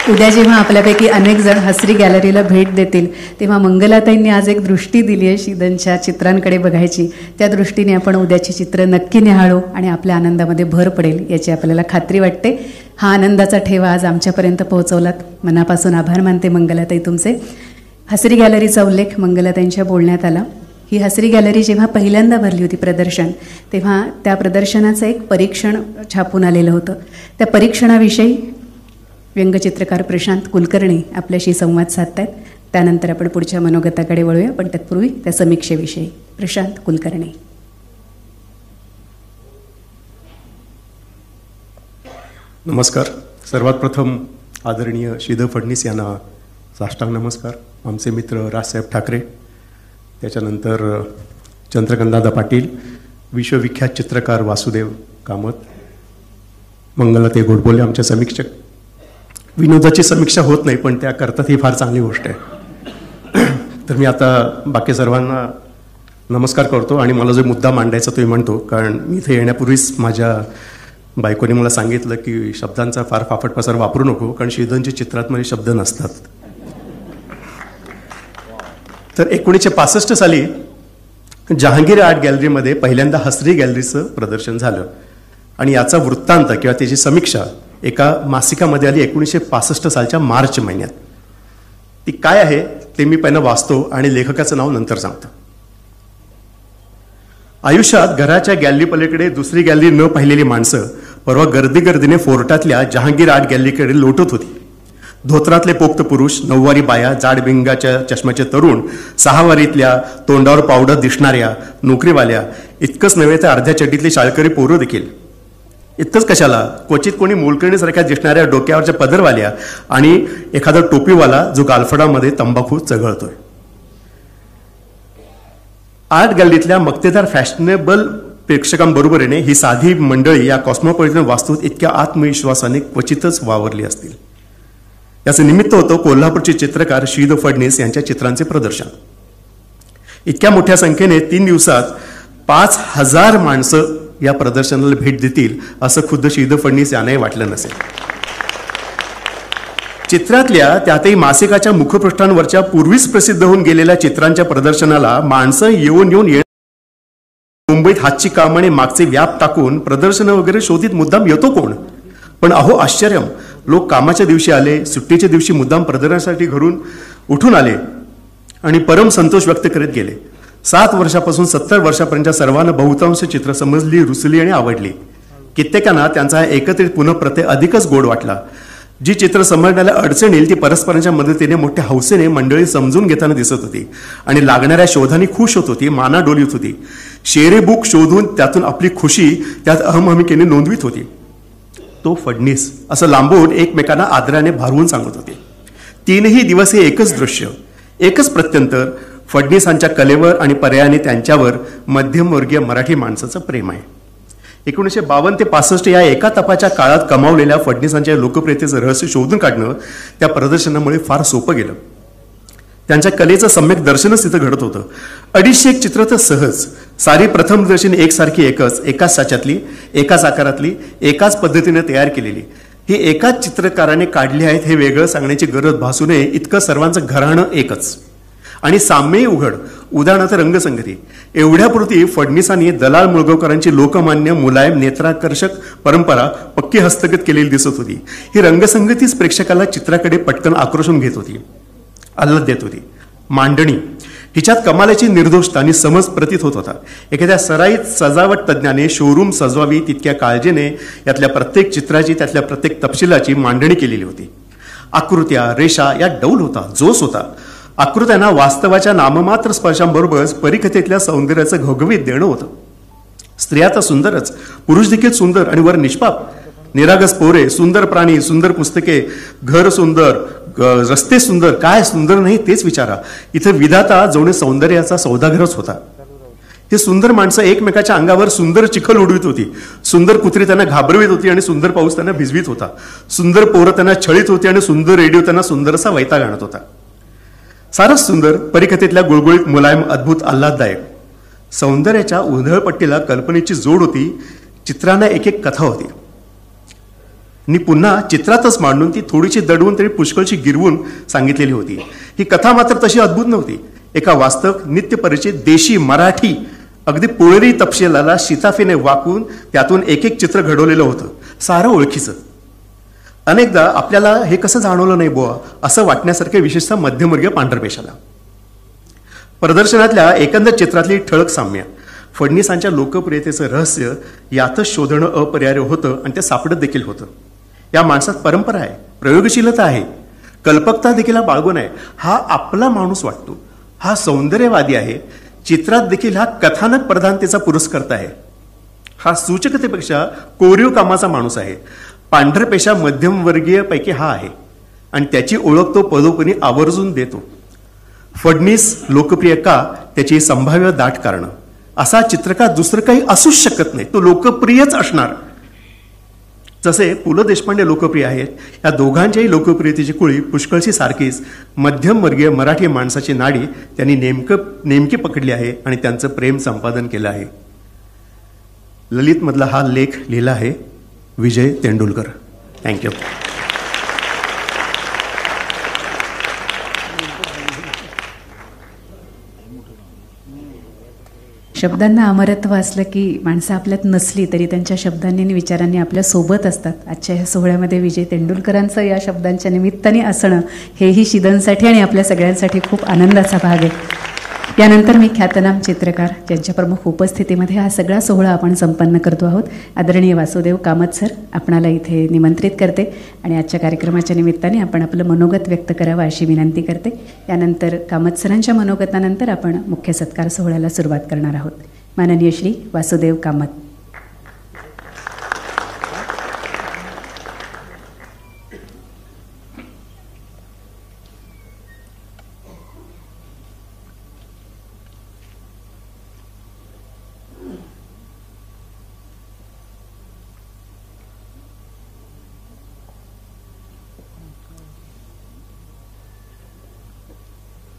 उद्या जेव्हा आपल्यापैकी अनेक जण हसरी गॅलरीला भेट देतील तेव्हा मंगलाताईंनी आज एक दृष्टी दिली आहे शिदांच्या चित्रांकडे बघायची. त्या दृष्टीने आपण उद्याची चित्र नक्की निहाळू आणि आपल्या आनंदामध्ये भर पडेल याची आपल्याला खात्री वाटते. हा आनंदाचा ठेवा आज आमच्यापर्यंत पोहोचवलात, मनापासून आभार मानते मंगलाताई तुमचे. हसरी गॅलरीचा उल्लेख मंगलाताईंच्या बोलण्यात आला. ही हसरी गॅलरी जेव्हा पहिल्यांदा भरली होती प्रदर्शन, तेव्हा त्या प्रदर्शनाचं एक परीक्षण छापून आलेलं होतं. त्या परीक्षणाविषयी व्यंगचित्रकार प्रशांत कुलकर्णी आपल्याशी संवाद साधतायत. त्यानंतर आपण पुढच्या मनोगताकडे वळूया, पण तत्पूर्वी त्या समीक्षेविषयी. प्रशांत कुलकर्णी. नमस्कार. सर्वात प्रथम आदरणीय श्रीधर फडणीस यांना साष्टांग नमस्कार. आमचे मित्र राजसाहेब ठाकरे, त्याच्यानंतर चंद्रकांतदादा पाटील, विश्वविख्यात चित्रकार वासुदेव कामत, मंगलाताई गोडबोले आमच्या समीक्षक. विनोदाची समीक्षा होत नाही पण त्या करतात ही फार चांगली गोष्ट आहे. तर मी आता बाकी सर्वांना नमस्कार करतो आणि मला जो मुद्दा मांडायचा तो म्हणतो. कारण मी इथे येण्यापूर्वीच माझ्या बायकोने मला सांगितलं की शब्दांचा फार फाफट पसार वापरू नको, कारण शिदांच्या चित्रात मध्ये शब्द नसतात. तर 1965 साली जहांगीर आर्ट गॅलरीमध्ये पहिल्यांदा हसरी गॅलरीचं प्रदर्शन झालं आणि याचा वृत्तांत किंवा त्याची समीक्षा एका मासिकामध्ये आली 1965 सालच्या मार्च महिन्यात. ती काय आहे ते मी पहिलं वाचतो आणि लेखकाचं नाव नंतर सांगतो. आयुष्यात घराच्या गॅलरी पलीकडे दुसरी गॅलरी न पाहिलेली माणसं परवा गर्दीने फोर्टातल्या जहांगीर आर्ट गॅलरीकडे लोटत होती. धोत्रातले पोक्त पुरुष, नऊवारी बाया, जाड भिंगाच्या चष्म्याचे तरुण, सहावारीतल्या तोंडावर पावडर दिसणाऱ्या नोकरीवाल्या, इतकंच नव्हे तर अर्ध्या चड्डीतली शाळकरी पोरं देखील. इतकंच कशाला, क्वचित कोणी मोलकरणीसारख्या दिसणाऱ्या डोक्यावरच्या पदरवाल्या आणि एखादा टोपीवाला जो गालफडामध्ये तंबाखू चघळतोय. आर्ट गॅलरीतल्या मक्तेदार फॅशनेबल प्रेक्षकांबरोबरीने ही साधी मंडळी या कॉस्मोपॉलिटन वास्तूत इतक्या आत्मविश्वासाने क्वचितच वावरली असतील. याचं निमित्त होतं कोल्हापूरचे चित्रकार श्रीध फडणीस यांच्या चित्रांचे प्रदर्शन. इतक्या मोठ्या संख्येने 3 दिवसात 5,000 माणसं या प्रदर्शनाला भेट देतील असं खुद्द श्रीध फडणीस यांनाही वाटलं नसेल. चित्रातल्या त्यातही मासिकाच्या मुखपृष्ठांवरच्या पूर्वीच प्रसिद्ध होऊन गेलेल्या चित्रांच्या प्रदर्शनाला माणसं येऊन मुंबईत हातची कामं आणि मागचे व्याप टाकून प्रदर्शनं वगैरे शोधित मुद्दाम येतो कोण? पण अहो आश्चर्यम, लोक कामाच्या दिवशी आले, सुट्टीच्या दिवशी मुद्दाम प्रदर्शनासाठी घरून उठून आले आणि परम संतोष व्यक्त करत गेले. 7 वर्षापासून 70 वर्षापर्यंतच्या सर्वांना बहुतांश चित्र समजली, रुचली आणि आवडली. कित्येकांना त्यांचा एकत्रित पुनःप्रत्यय अधिकच गोड वाटला. जी चित्र समजण्याला अडचण येईल ती परस्परांच्या मदतीने मोठ्या हौसेने मंडळी समजून घेताना दिसत होती आणि लागणाऱ्या शोधाने खुश होत होती, माना डोलीत होती. शेरे बुक शोधून त्यातून आपली खुशी त्यात अहमहमिकेने नोंदवित होती. तो फडणीस असं लांबून एकमेकांना आदराने भारवून सांगत होते. 3ही दिवस हे एकच दृश्य, एकच प्रत्यंतर फडणीसांच्या कलेवर आणि पर्यायाने त्यांच्यावर मध्यमवर्गीय मराठी माणसाचं प्रेम आहे. 1952 ते 65 या एका तपाच्या काळात कमावलेल्या फडणीसांच्या लोकप्रियतेचं रहस्य शोधून काढणं त्या प्रदर्शनामुळे फार सोपं गेलं. त्यांच्या कलेचं सम्यक दर्शनच तिथं घडत होतं. 250 चित्र तर सहज, सारी प्रथमदर्शनी एकसारखी, एकाच साच्यातली, एकाच आकारातली, एकाच पद्धतीने तयार केलेली, ही एकाच चित्रकाराने काढली आहेत हे वेगळं सांगण्याची गरज भासू नये इतकं सर्वांचं घराणं एकच आणि साम्यही उघड. उदाहरणार्थ रंगसंगती. एवढ्यापुरती फडणीसांनी दलाल मुळगावकरांची लोकमान्य मुलायम नेत्राकर्षक परंपरा पक्की हस्तगत केलेली दिसत होती. ही रंगसंगतीच प्रेक्षकाला चित्राकडे पटकन आकर्षून घेत होती, आल्हाद देत होती. मांडणी हिच्यात कमालाची निर्दोषता आणि समज प्रतीत होत होता. एखाद्या सराईत सजावट तज्ज्ञाने शोरूम सजवावी तितक्या काळजीने यातल्या प्रत्येक चित्राची, त्यातल्या प्रत्येक तपशिलाची मांडणी केलेली होती. आकृत्या, रेषा यात डौल होता, जोश होता. आकृत्यांना वास्तवाच्या नाममात्र स्पर्शांबरोबरच परिकथेतल्या सौंदर्याचं घवघवीत देणं होतं. स्त्रिया तर सुंदरच, पुरुष देखील सुंदर आणि वर निष्पाप. निरागस पोरे, सुंदर प्राणी, सुंदर पुस्तके, घर सुंदर, रस्ते सुंदर, काय सुंदर नाही तेच विचारा. इथं विधाता जवळ सौंदर्याचा सौदागरच होता. ही सुंदर माणसं एकमेकाच्या अंगावर सुंदर चिखल उडवित होती. सुंदर कुत्री त्यांना घाबरवित होती आणि सुंदर पाऊस त्यांना भिजवीत होता. सुंदर पोरं त्यांना छळीत होती आणि सुंदर रेडिओ त्यांना सुंदरसा वैताग आणत होता. सारच सुंदर, परिकथेतल्या गुळगुळीत, मुलायम, अद्भुत, आल्हाददायक. सौंदर्याच्या उधळपट्टीला कल्पनेची जोड होती. चित्रांना एक एक कथा होती आणि पुन्हा चित्रातच मांडून ती थोडीशी दडवून तरी पुष्कळशी गिरवून सांगितलेली होती. ही कथा मात्र तशी अद्भुत नव्हती. एका वास्तव, नित्यपरिचित, देशी, मराठी, अगदी पुळेरी तपशिलाला शिताफीने वाकून त्यातून एक एक चित्र घडवलेलं होतं, सारं ओळखीचं. अनेकदा आपल्याला हे कसं जाणवलं नाही बुवा असं वाटण्यासारखे, विशेषतः मध्यमवर्गीय पांढरपेशाला. प्रदर्शनातल्या एकंदर चित्रातली ठळक साम्य, फडणीसांच्या लोकप्रियतेचं रहस्य यातच शोधणं अपरिहार्य होतं आणि ते सापडत देखील होतं. या माणसात परंपरा आहे, प्रयोगशीलता आहे, कल्पकता देखील हा बाळगून आहे. हा आपला माणूस वाटतो, हा सौंदर्यवादी आहे. चित्रात देखील हा कथानक प्रधानतेचा पुरस्कर्ता आहे. हा सूचकतेपेक्षा कोरीव कामाचा माणूस आहे. पांढरपेशा मध्यमवर्गीय पैकी हा आहे आणि त्याची ओळख तो पदोपदी आवर्जून देतो. फडणीस लोकप्रिय का, त्याची संभाव्य दाट कारणं. असा चित्रकार दुसरं काही असूच शकत नाही, तो लोकप्रियच असणार. जसे पु ल देशपांडे लोकप्रिय आहेत, या दोघांच्याही लोकप्रियतेची कुळी पुष्कळशी सारखीच मध्यमवर्गीय मराठी माणसाची नाडी त्यांनी नेमकी पकडली आहे आणि त्यांचं प्रेम संपादन केलं आहे. ललितमधला हा लेख लिहिला आहे विजय तेंडुलकर. थँक्यू. शब्दांना अमरत्व असलं की माणसं आपल्यात नसली तरी त्यांच्या शब्दांनी आणि विचारांनी आपल्या सोबत असतात. आजच्या ह्या सोहळ्यामध्ये विजय तेंडुलकरांचं या शब्दांच्या निमित्ताने असणं हेही शिदनसाठी आणि आपल्या सगळ्यांसाठी खूप आनंदाचा भाग आहे. यानंतर मी ख्यातनाम चित्रकार ज्यांच्या प्रमुख उपस्थितीमध्ये हा सगळा सोहळा आपण संपन्न करतो आहोत, आदरणीय वासुदेव कामत सर आपणाला इथे निमंत्रित करते आणि आजच्या कार्यक्रमाच्या निमित्ताने आपण आपलं मनोगत व्यक्त करावं अशी विनंती करते. यानंतर कामत सरांच्या मनोगतानंतर आपण मुख्य सत्कार सोहळ्याला सुरुवात करणार आहोत. माननीय श्री वासुदेव कामत.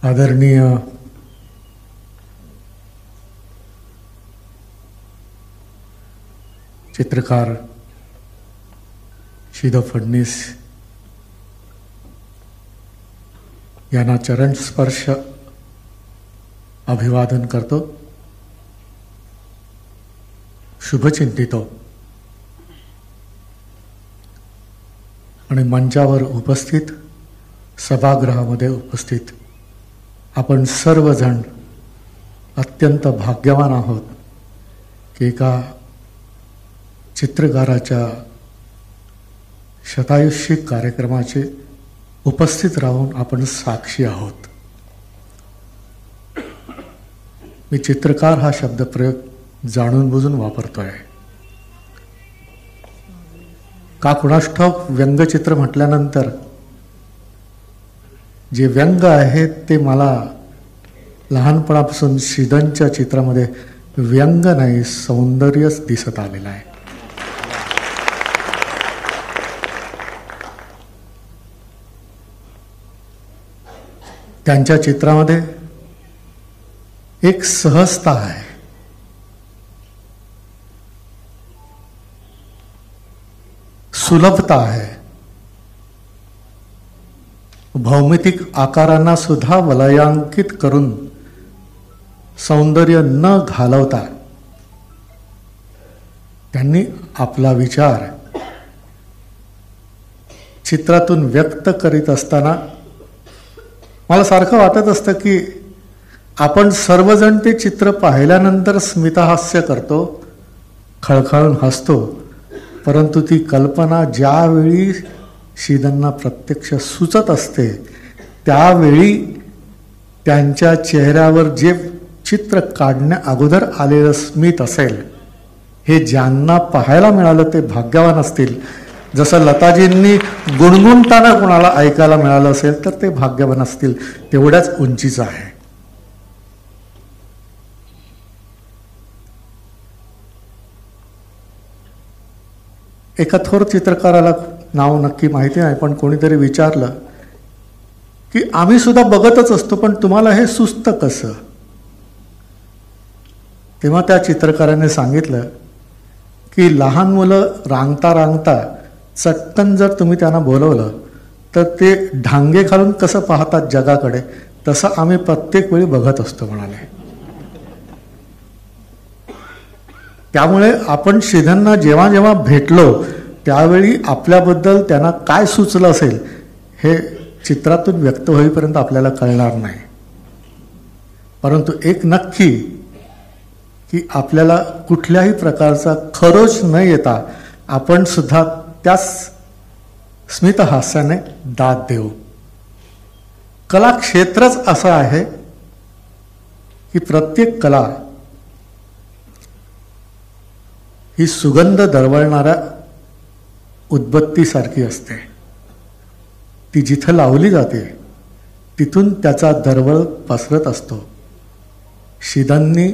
आदरणीय चित्रकार श्रीधर फडणीस यांना चरणस्पर्श अभिवादन करतो, शुभचिंतितो आणि मंचावर उपस्थित, सभागृहामध्ये उपस्थित आपण सर्वजण अत्यंत भाग्यवान आहोत की एका चित्रकाराच्या शतायुषी कार्यक्रमाचे उपस्थित राहून आपण साक्षी आहोत. मी चित्रकार हा शब्दप्रयोग जाणून बुजून वापरतोय. का कुणास ठाऊक व्यंगचित्र म्हटल्यानंतर जे व्यंग आहे ते मला लहानपणापासून श्रीधरच्या चित्रामध्ये व्यंग नाही, सौंदर्यच दिसत आलेलं आहे. त्यांच्या चित्रामध्ये एक सहजता आहे, सुलभता आहे, भौमितिक आकारांना सुद्धा वलयांकित करून सौंदर्य न घालवता त्यांनी आपला विचार चित्रातून व्यक्त करीत असताना मला सारखं वाटत असतं की आपण सर्वजण ते चित्र पाहिल्यानंतर स्मितहास्य करतो, खळखळून हसतो, परंतु ती कल्पना ज्यावेळी श्रीधरांना प्रत्यक्ष सुचत असते त्यावेळी त्यांच्या चेहऱ्यावर जे चित्र काढण्या अगोदर आलेलं स्मित असेल हे ज्यांना पाहायला मिळालं ते भाग्यवान असतील. जसं लताजींनी गुणगुणताना कोणाला ऐकायला मिळालं असेल तर ते भाग्यवान असतील. तेवढ्याच उंचीचं आहे. एका थोर चित्रकाराला नाव नक्की माहिती नाही, पण कोणीतरी विचारलं की आम्ही सुद्धा बघतच असतो पण तुम्हाला हे सुचतं कसं? तेव्हा त्या चित्रकाराने सांगितलं की लहान मुलं रांगता रांगता चटकन जर तुम्ही त्यांना बोलवलं तर ते ढांगे घालून कसं पाहतात जगाकडे, तसं आम्ही प्रत्येक वेळी बघत असतो म्हणाले. त्यामुळे आपण श्रीधरांना जेव्हा जेव्हा भेटलो त्यावेळी आपल्याबद्दल त्यांना काय सुचलं असेल हे चित्रातून व्यक्त होईपर्यंत आपल्याला कळणार नाही. परंतु एक नक्की की आपल्याला कुठल्याही प्रकारचा खरोच न येता आपण सुद्धा त्याच स्मितहास्याने दाद देऊ. कला क्षेत्रच असं आहे की प्रत्येक कला ही सुगंध दरवळणाऱ्या उदबत्तीसारखी असते. ती जिथं लावली जाते तिथून त्याचा दरवळ पसरत असतो. श्रीधरांनी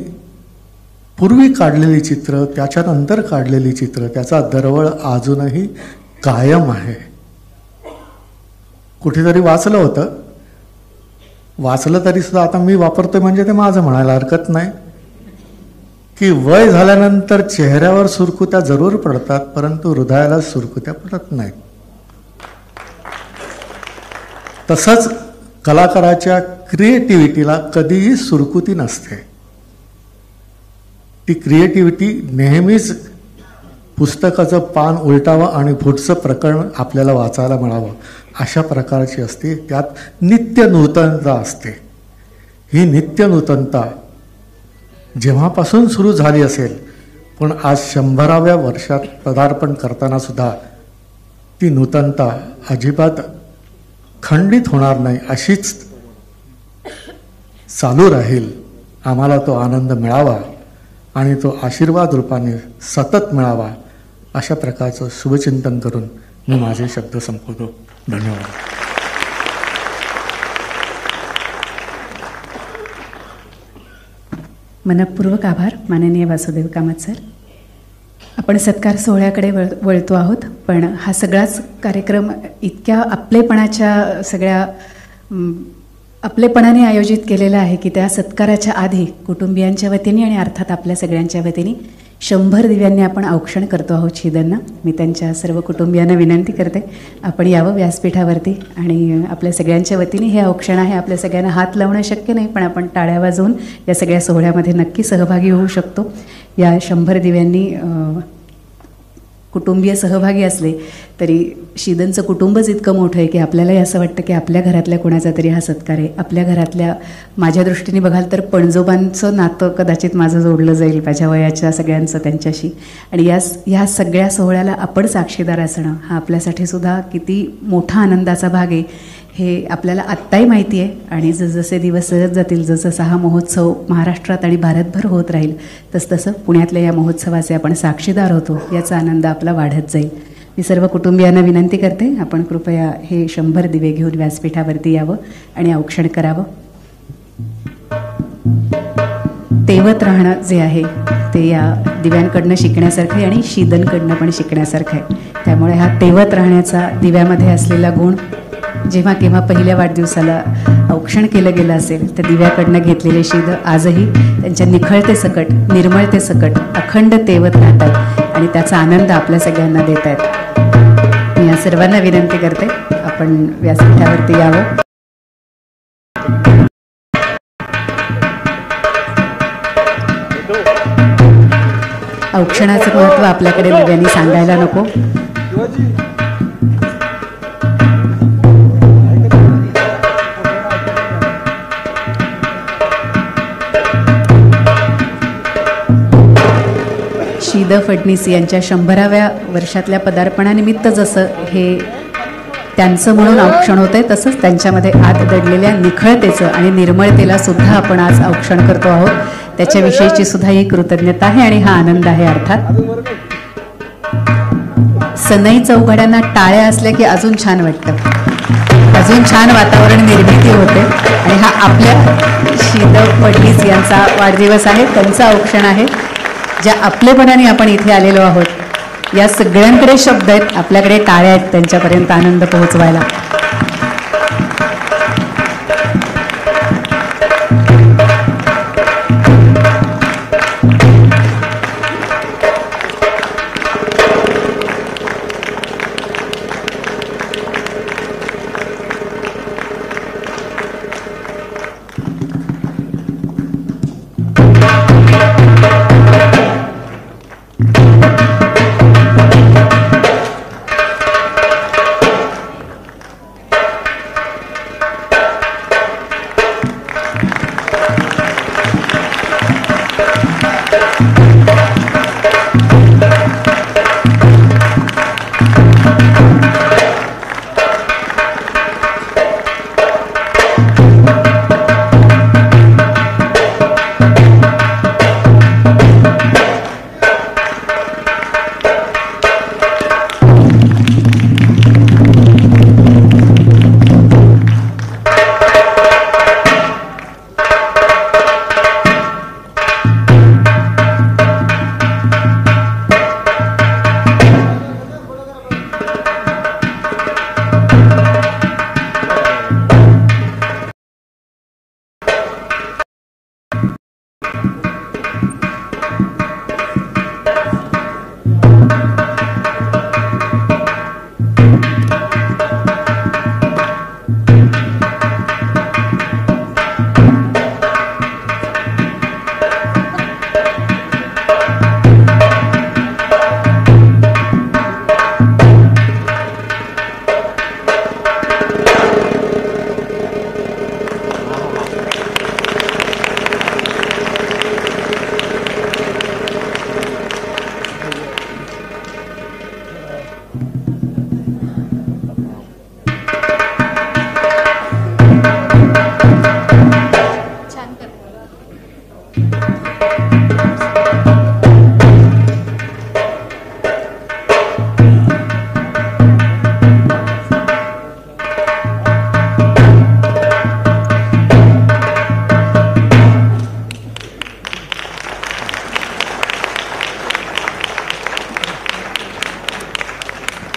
पूर्वी काढलेली चित्र, त्याच्यानंतर काढलेली चित्र, त्याचा दरवळ अजूनही कायम आहे. कुठेतरी वाचलं होतं, वाचलं तरी सुद्धा आता मी वापरतोय म्हणजे ते माझं म्हणायला हरकत नाही की वय झाल्यानंतर चेहऱ्यावर सुरकुत्या जरूर पडतात परंतु हृदयाला सुरकुत्या पडत नाहीत. तसंच कलाकाराच्या क्रिएटिव्हिटीला कधीही सुरकुती नसते. ती क्रिएटिव्हिटी नेहमीच पुस्तकाचं पान उलटावं आणि पुढचं प्रकरण आपल्याला वाचायला मिळावं अशा प्रकारची असते. त्यात नित्य नूतनता असते. ही नित्य नूतनता जेव्हापासून सुरू झाली असेल पण आज 100व्या वर्षात पदार्पण करताना सुद्धा ती नूतनता अजिबात खंडित होणार नाही, अशीच चालू राहील. आम्हाला तो आनंद मिळावा आणि तो आशीर्वाद रूपाने सतत मिळावा अशा प्रकारचं शुभचिंतन करून मी माझे शब्द संपवतो. धन्यवाद. मनपूर्वक आभार माननीय वासुदेव कामत सर. आपण सत्कार सोहळ्याकडे वळतो आहोत, पण हा सगळाच कार्यक्रम इतक्या आपलेपणाच्या सगळ्या आपलेपणाने आयोजित केलेलं आहे की त्या सत्काराच्या आधी कुटुंबियांच्या वतीने आणि अर्थात आपल्या सगळ्यांच्या वतीने 100 दिव्यांनी आपण औक्षण करतो आहोत शिदांना. मी त्यांच्या सर्व कुटुंबियांना विनंती करते आपण यावं व्यासपीठावरती आणि आपल्या सगळ्यांच्या वतीने हे औक्षण आहे. आपल्या सगळ्यांना हात लावणं शक्य नाही पण आपण टाळ्या वाजवून या सगळ्या सोहळ्यामध्ये नक्की सहभागी होऊ शकतो. या 100 दिव्यांनी कुटुंबीय सहभागी असले तरी शिदनचं कुटुंबच इतकं मोठं आहे की आपल्यालाही असं वाटतं की आपल्या घरातल्या कोणाचा तरी हा सत्कार आहे. आपल्या घरातल्या माझ्या दृष्टीने बघाल तर पणजोबांचं नातं कदाचित माझं जोडलं जाईल माझ्या वयाच्या सगळ्यांचं त्यांच्याशी. आणि ह्या सगळ्या सोहळ्याला आपण साक्षीदार असणं हा आपल्यासाठी सुद्धा किती मोठा आनंदाचा भाग आहे हे आपल्याला आत्ताही माहिती आहे. आणि जसजसे दिवस सरत जातील जसजसा हा महोत्सव महाराष्ट्रात आणि भारतभर होत राहील तसतसं पुण्यातल्या या महोत्सवाचे आपण साक्षीदार होतो याचा आनंद आपला वाढत जाईल. मी सर्व कुटुंबियांना विनंती करते आपण कृपया हे 100 दिवे घेऊन व्यासपीठावरती यावं आणि औक्षण करावं. तेवत राहणं जे आहे ते या दिव्यांकडनं शिकण्यासारखं आहे आणि शिदनकडनं पण शिकण्यासारखं आहे. त्यामुळे हा तेवत राहण्याचा दिव्यामध्ये असलेला गुण जेव्हा केव्हा पहिल्या वाढदिवसाला औक्षण केलं गेलं असेल तर दिव्याकडनं घेतलेले शीद आजही त्यांच्या निखळते सकट निर्मळते सकट अखंड तेवत राहतात आणि त्याचा आनंद आपल्या सगळ्यांना देत आहेत. मी या सर्वांना विनंती करते आपण व्यासपीठावरती यावं. औक्षणाचं महत्त्व आपल्याकडे दिव्यांनी सांगायला नको. शीद फडणीस यांच्या 100व्या वर्षातल्या पदार्पणानिमित्त जसं हे त्यांचं म्हणून औक्षण होतंय तसंच त्यांच्यामध्ये आत दडलेल्या निखळतेचं आणि निर्मळतेला सुद्धा आपण आज औक्षण करतो आहोत. त्याच्याविषयीची सुद्धा ही कृतज्ञता आहे आणि हा आनंद आहे. अर्थात सनई चौघड्यांना टाळ्या असल्या की अजून छान वाटतं अजून छान वातावरण निर्मिती होते. आणि हा आपल्या शीद फडणीस यांचा वाढदिवस आहे त्यांचं औक्षण आहे. ज्या आपलेपणाने आपण इथे आलेलो आहोत या सगळ्यांकडे शब्द आहेत आपल्याकडे टाळ्या आहेत त्यांच्यापर्यंत आनंद पोहोचवायला.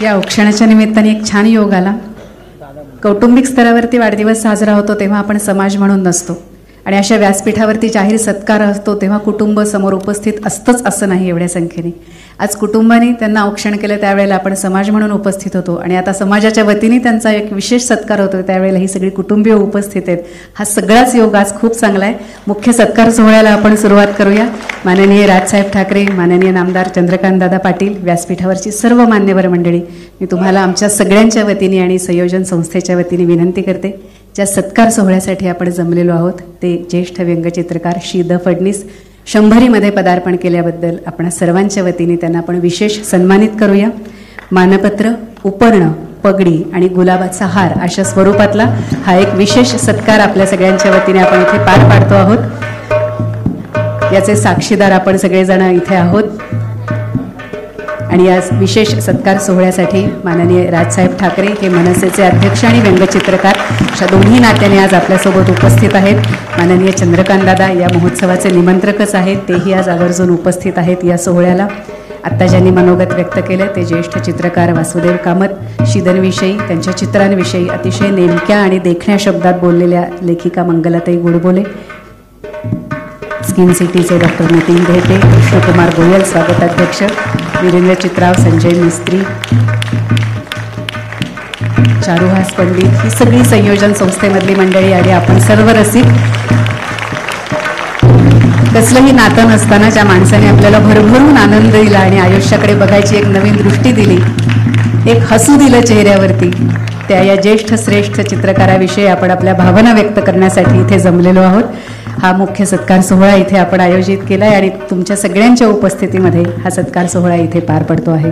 या औक्षणाच्या निमित्ताने एक छान योग आला. कौटुंबिक स्तरावरती वाढदिवस साजरा होतो तेव्हा आपण समाज म्हणून नसतो आणि अशा व्यासपीठावरती जाहीर सत्कार असतो तेव्हा कुटुंब समोर उपस्थित असतंच असं नाही एवढ्या संख्येने. आज कुटुंबाने त्यांना औक्षण केलं त्यावेळेला आपण समाज म्हणून उपस्थित होतो आणि आता समाजाच्या वतीने त्यांचा एक विशेष सत्कार होतो त्यावेळेला ही सगळी कुटुंबीय उपस्थित आहेत. हा सगळाच योग आज खूप चांगला आहे. मुख्य सत्कार सोहळ्याला आपण सुरुवात करूया. माननीय राजसाहेब ठाकरे, माननीय नामदार चंद्रकांतदादा पाटील, व्यासपीठावरची सर्व मान्यवर मंडळी, मी तुम्हाला आमच्या सगळ्यांच्या वतीने आणि संयोजन संस्थेच्या वतीने विनंती करते, ज्या सत्कार सोहळ्यासाठी आपण जमलेलो आहोत ते ज्येष्ठ व्यंगचित्रकार श्री द फडणीस 100मध्ये पदार्पण केल्याबद्दल आपण सर्वांच्या वतीने त्यांना आपण विशेष सन्मानित करूया. मानपत्र, उपर्ण, पगडी आणि गुलाबाचा हार अशा स्वरूपातला हा एक विशेष सत्कार आपल्या सगळ्यांच्या वतीने आपण इथे पार पाडतो आहोत. याचे साक्षीदार आपण सगळेजण इथे आहोत आणि या विशेष सत्कार सोहळ्यासाठी माननीय राजसाहेब ठाकरे हे मनसेचे अध्यक्ष आणि व्यंगचित्रकार अशा दोन्ही नात्याने आज आपल्यासोबत उपस्थित आहेत. माननीय चंद्रकांतदादा या महोत्सवाचे निमंत्रकच आहेत, तेही आज आवर्जून उपस्थित आहेत या सोहळ्याला. आत्ता ज्यांनी मनोगत व्यक्त केलं ते ज्येष्ठ चित्रकार वासुदेव कामत, शीदनविषयी त्यांच्या चित्रांविषयी अतिशय नेमक्या आणि देखण्या शब्दात बोललेल्या लेखिका मंगलाताई गोडबोले, स्किन सिटीचे डॉक्टर नितीन भेटे, कृष्णकुमार गोयल स्वागताध्यक्ष, वीरेंद्र चित्राव, संजय मिस्त्री, चारुहास पंडित, ही सगळी संयोजन संस्थेमधली मंडळी आणि आपण सर्व रसिक. कसलंही नातं नसताना ज्या माणसाने आपल्याला भरभरून आनंद दिला आणि आयुष्याकडे बघायची एक नवीन दृष्टी दिली, एक हसू दिलं चेहऱ्यावरती, त्या या ज्येष्ठ श्रेष्ठ चित्रकाराविषयी आपण आपल्या भावना व्यक्त करण्यासाठी इथे जमलेलो आहोत. हा मुख्य सत्कार सोहळा इथे आपण आयोजित केला आहे आणि तुमच्या सगळ्यांच्या उपस्थितीमध्ये हा सत्कार सोहळा इथे पार पडतो आहे.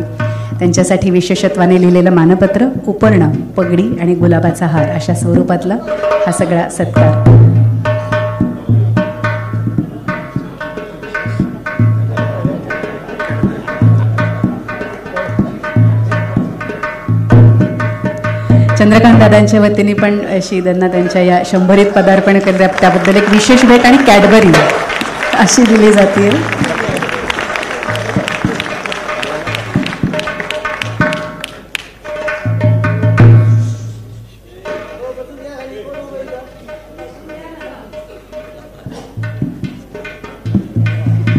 त्यांच्यासाठी विशेषत्वाने लिहिलेलं मानपत्र, उपर्ण, पगडी आणि गुलाबाचा हार अशा स्वरूपातला हा सगळा सत्कार. चंद्रकांत दादांच्या वतीने पण शीदांना त्यांच्या या 100रीत पदार्पण केलं त्याबद्दल एक विशेष भेट आणि कॅडबरी अशी दिली जाते.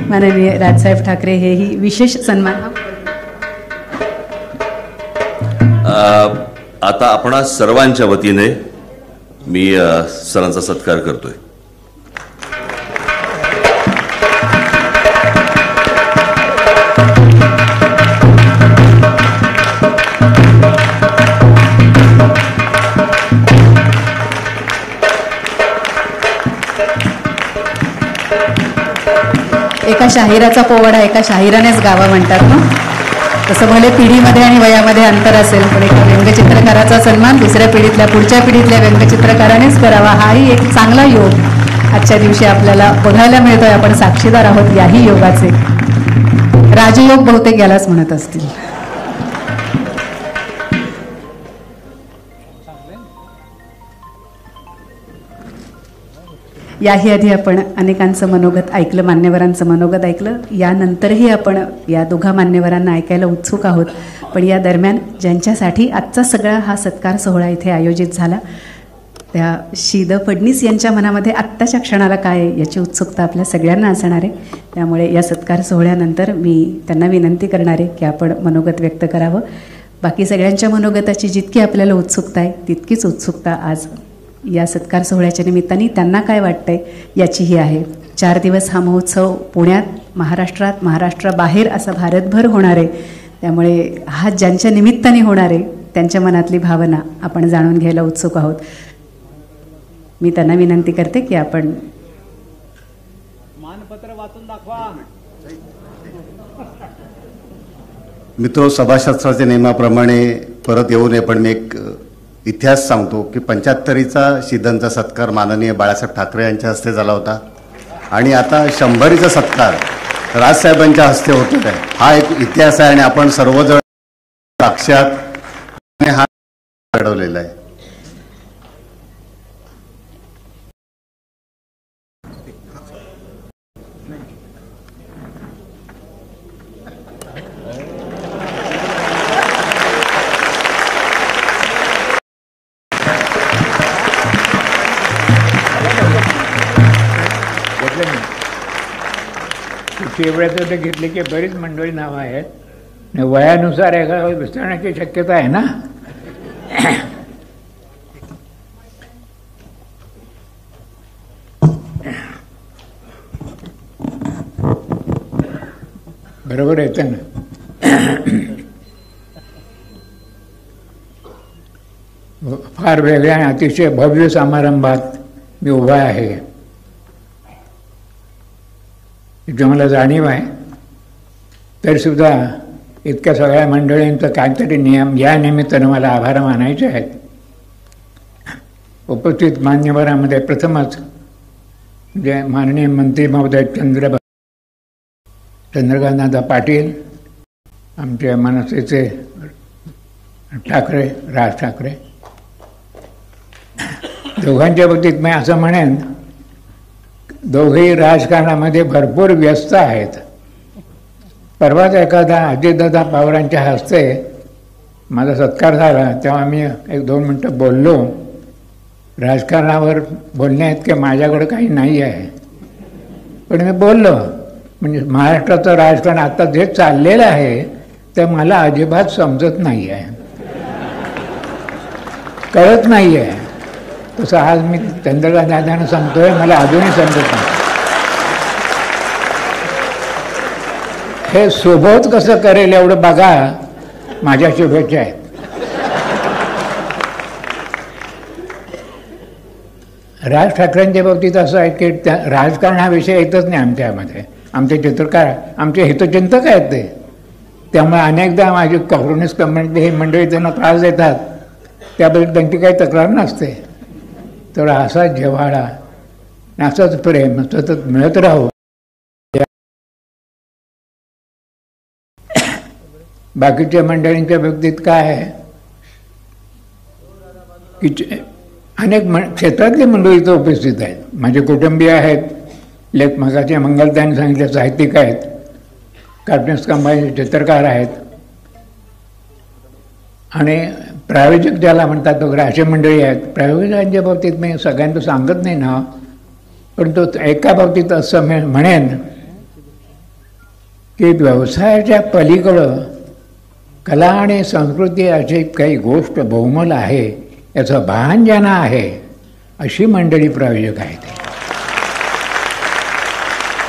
माननीय राजसाहेब ठाकरे हेही विशेष सन्मान. आता आपणा सर्वांच्या वतीने मी सरांचा सत्कार करतोय. एका शाहिराचा पोवाडा एका शाहिरानेच गावा म्हणतात ना, तसं भले पिढीमध्ये आणि वयामध्ये अंतर असेल पण एका व्यंगचित्रकाराचा सन्मान दुसऱ्या पिढीतल्या पुढच्या पिढीतल्या व्यंगचित्रकारानेच करावा, हाही एक चांगला योग आजच्या दिवशी आपल्याला बघायला मिळतोय. आपण साक्षीदार आहोत याही योगाचे. राजयोग बहुतेक यालाच म्हणत असतील. याही आधी आपण अनेकांचं मनोगत ऐकलं, मान्यवरांचं मनोगत ऐकलं. यानंतरही आपण या दोघा मान्यवरांना ऐकायला उत्सुक आहोत. पण या दरम्यान ज्यांच्यासाठी आजचा सगळा हा सत्कार सोहळा इथे आयोजित झाला त्या श्री द फडणीस यांच्या मनामध्ये आत्ताच्या क्षणाला काय याची उत्सुकता आपल्या सगळ्यांना असणार आहे. त्यामुळे या सत्कार सोहळ्यानंतर मी त्यांना विनंती करणार आहे की आपण मनोगत व्यक्त करावं. बाकी सगळ्यांच्या मनोगताची जितकी आपल्याला उत्सुकता आहे तितकीच उत्सुकता आज या सत्कार सोहळ्याच्या निमित्ताने त्यांना काय वाटतंय याचीही आहे. 4 दिवस हा महोत्सव पुण्यात, महाराष्ट्रात, महाराष्ट्राबाहेर असा भारतभर होणार आहे. त्यामुळे हा ज्यांच्या निमित्ताने होणार आहे त्यांच्या मनातली भावना आपण जाणून घ्यायला उत्सुक आहोत. मी त्यांना विनंती करते की आपण मानपत्र वाचून दाखवा. मित्र, सभाशास्त्राच्या नियमाप्रमाणे परत येऊ नये, पण मी एक इतिहास सांगतो की 75चा शीदांचा सत्कार माननीय बाळासाहेब ठाकरे यांच्या हस्ते झाला होता आणि आता 100रीचा सत्कार राजसाहेबांच्या हस्ते होतो आहे. हा एक इतिहास आहे आणि आपण सर्वजण साक्षात हा घडवलेला आहे. शेवळ्याचं ते घेतले की बरीच मंडळी नावं आहेत, वयानुसार एका विस्तारण्याची शक्यता आहे ना. बरोबर येतं ना. फार वेगळ्या आणि अतिशय भव्य समारंभात मी उभा आहे, जो मला जाणीव आहे. तरीसुद्धा इतक्या सगळ्या मंडळींचं काहीतरी नियम या निमित्तानं मला आभार मानायचे आहेत. उपस्थित मान्यवरांमध्ये प्रथमच जे माननीय मंत्री महोदय चंद्रकांतदादा पाटील, आमचे मनसेचे ठाकरे, राज ठाकरे, दोघांच्या बाबतीत मी असं म्हणेन, दोघेही राजकारणामध्ये भरपूर व्यस्त आहेत. परवाच एखादा अजितदादा पवारांच्या हस्ते माझा सत्कार झाला, तेव्हा मी 1-2 मिनटं बोललो. राजकारणावर बोलण्यात माझ्याकडे काही नाही आहे, पण मी बोललो. म्हणजे महाराष्ट्राचं राजकारण आता जे चाललेलं आहे ते मला अजिबात समजत नाही आहे, कळत नाही आहे. तसं आज मी चंद्रकांत दादांना सांगतोय, मला अजूनही समजत नाही. हे सुबोध कसं करेल एवढं बघा, माझ्या शुभेच्छा आहेत. राज ठाकरेंच्या बाबतीत असं आहे की त्या राजकारण हा विषय येतच नाही आमच्यामध्ये. आमचे चित्रकार, आमचे हितचिंतक आहेत ते, त्यामुळे अनेकदा माझी कम्युनिस्ट कम्युनिटी ही मंडळी त्यांना त्रास देतात, त्याबद्दल त्यांची काही तक्रार नसते. तर असा जिव्हाळा, असाच प्रेम सतत मिळत राहू. बाकीच्या मंडळींच्या बाबतीत काय आहे की अनेक क्षेत्रातली मंडळी इथं उपस्थित आहेत. माझे कुटुंबीय आहेत, लेख मगाचे मंगलताईंनी सांगितले साहित्यिक आहेत, कार्टूनिस्ट कंबाईनचे चित्रकार आहेत, आणि प्रायोजक ज्याला म्हणतात वगैरे अशी मंडळी आहेत. प्रायोजकांच्या बाबतीत मी सगळ्यांचं सांगत नाही ना, पण तो एका बाबतीत असं मी म्हणेन की व्यवसायाच्या पलीकडं कला आणि संस्कृती अशी काही गोष्ट बहुमोल आहे याचं भान ज्यांना आहे अशी मंडळी प्रायोजक आहेत.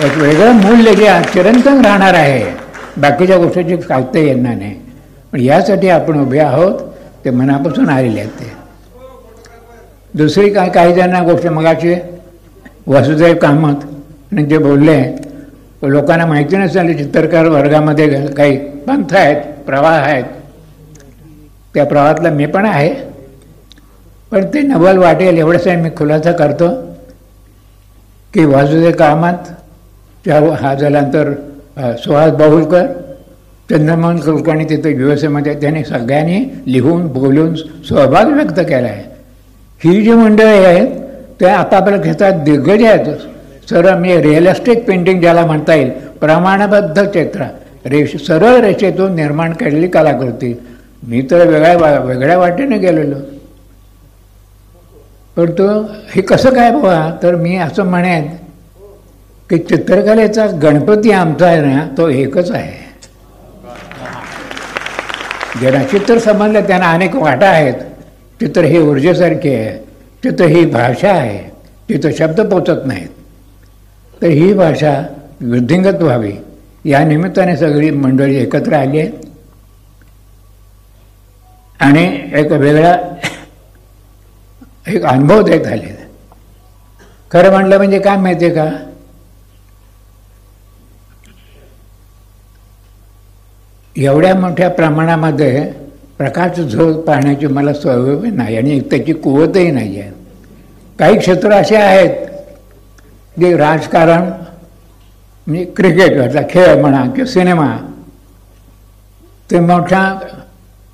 एक वेगळं मूल्य जे चिरंतन राहणार आहे, बाकीच्या गोष्टीची सांगता येणार नाही, पण यासाठी आपण उभे आहोत, ते मनापासून आलेले आहेत. ते दुसरी काही जणांना गोष्ट मगाची वसुदेव कामत आणि जे बोलले, लोकांना माहिती नसेल चित्रकार वर्गामध्ये काही पंथ आहेत, प्रवाह आहेत. त्या प्रवाहातला मी पण आहे, पण ते नवल वाटेल एवढंच मी खुलासा करतो की वासुदेव कामत, हा झाल्यानंतर सुहास बाहुलकर, चंद्रमोहन कुलकर्णी तिथे USA त्यांनी सगळ्यांनी लिहून बोलून सहभाग व्यक्त केला आहे. ही जी मंडळी आहेत ते आतापर्यंत घेतात दिग्गज आहेत. सरळ मी रिअलिस्टिक पेंटिंग ज्याला म्हणता येईल, प्रमाणबद्ध चित्र, सरळ रेषेतून निर्माण केलेली कलाकृती. मी तर वेगळ्या वाटेने गेलेलो. पण तो हे कसं काय बाबा, तर मी असं म्हणेन की चित्रकलेचा गणपती आमचा आहे ना, तो एकच आहे. ज्यांना चित्र समजलं त्यांना अनेक वाटा आहेत. चित्र ही ऊर्जेसारखी आहे, चित्र ही भाषा आहे, तिथं शब्द पोचत नाहीत. तर ही भाषा वृद्धिंगत व्हावी या निमित्ताने सगळी मंडळी एकत्र आली आहेत आणि एक वेगळा एक अनुभव देत आले. खरं म्हणलं म्हणजे काय माहिती आहे का, एवढ्या मोठ्या प्रमाणामध्ये प्रकाश झोत पाहण्याची मला सवय नाही आणि त्याची कुवतही नाही आहे. काही क्षेत्र असे आहेत जे राजकारण म्हणजे क्रिकेट खेळ म्हणा किंवा सिनेमा, ते मोठ्या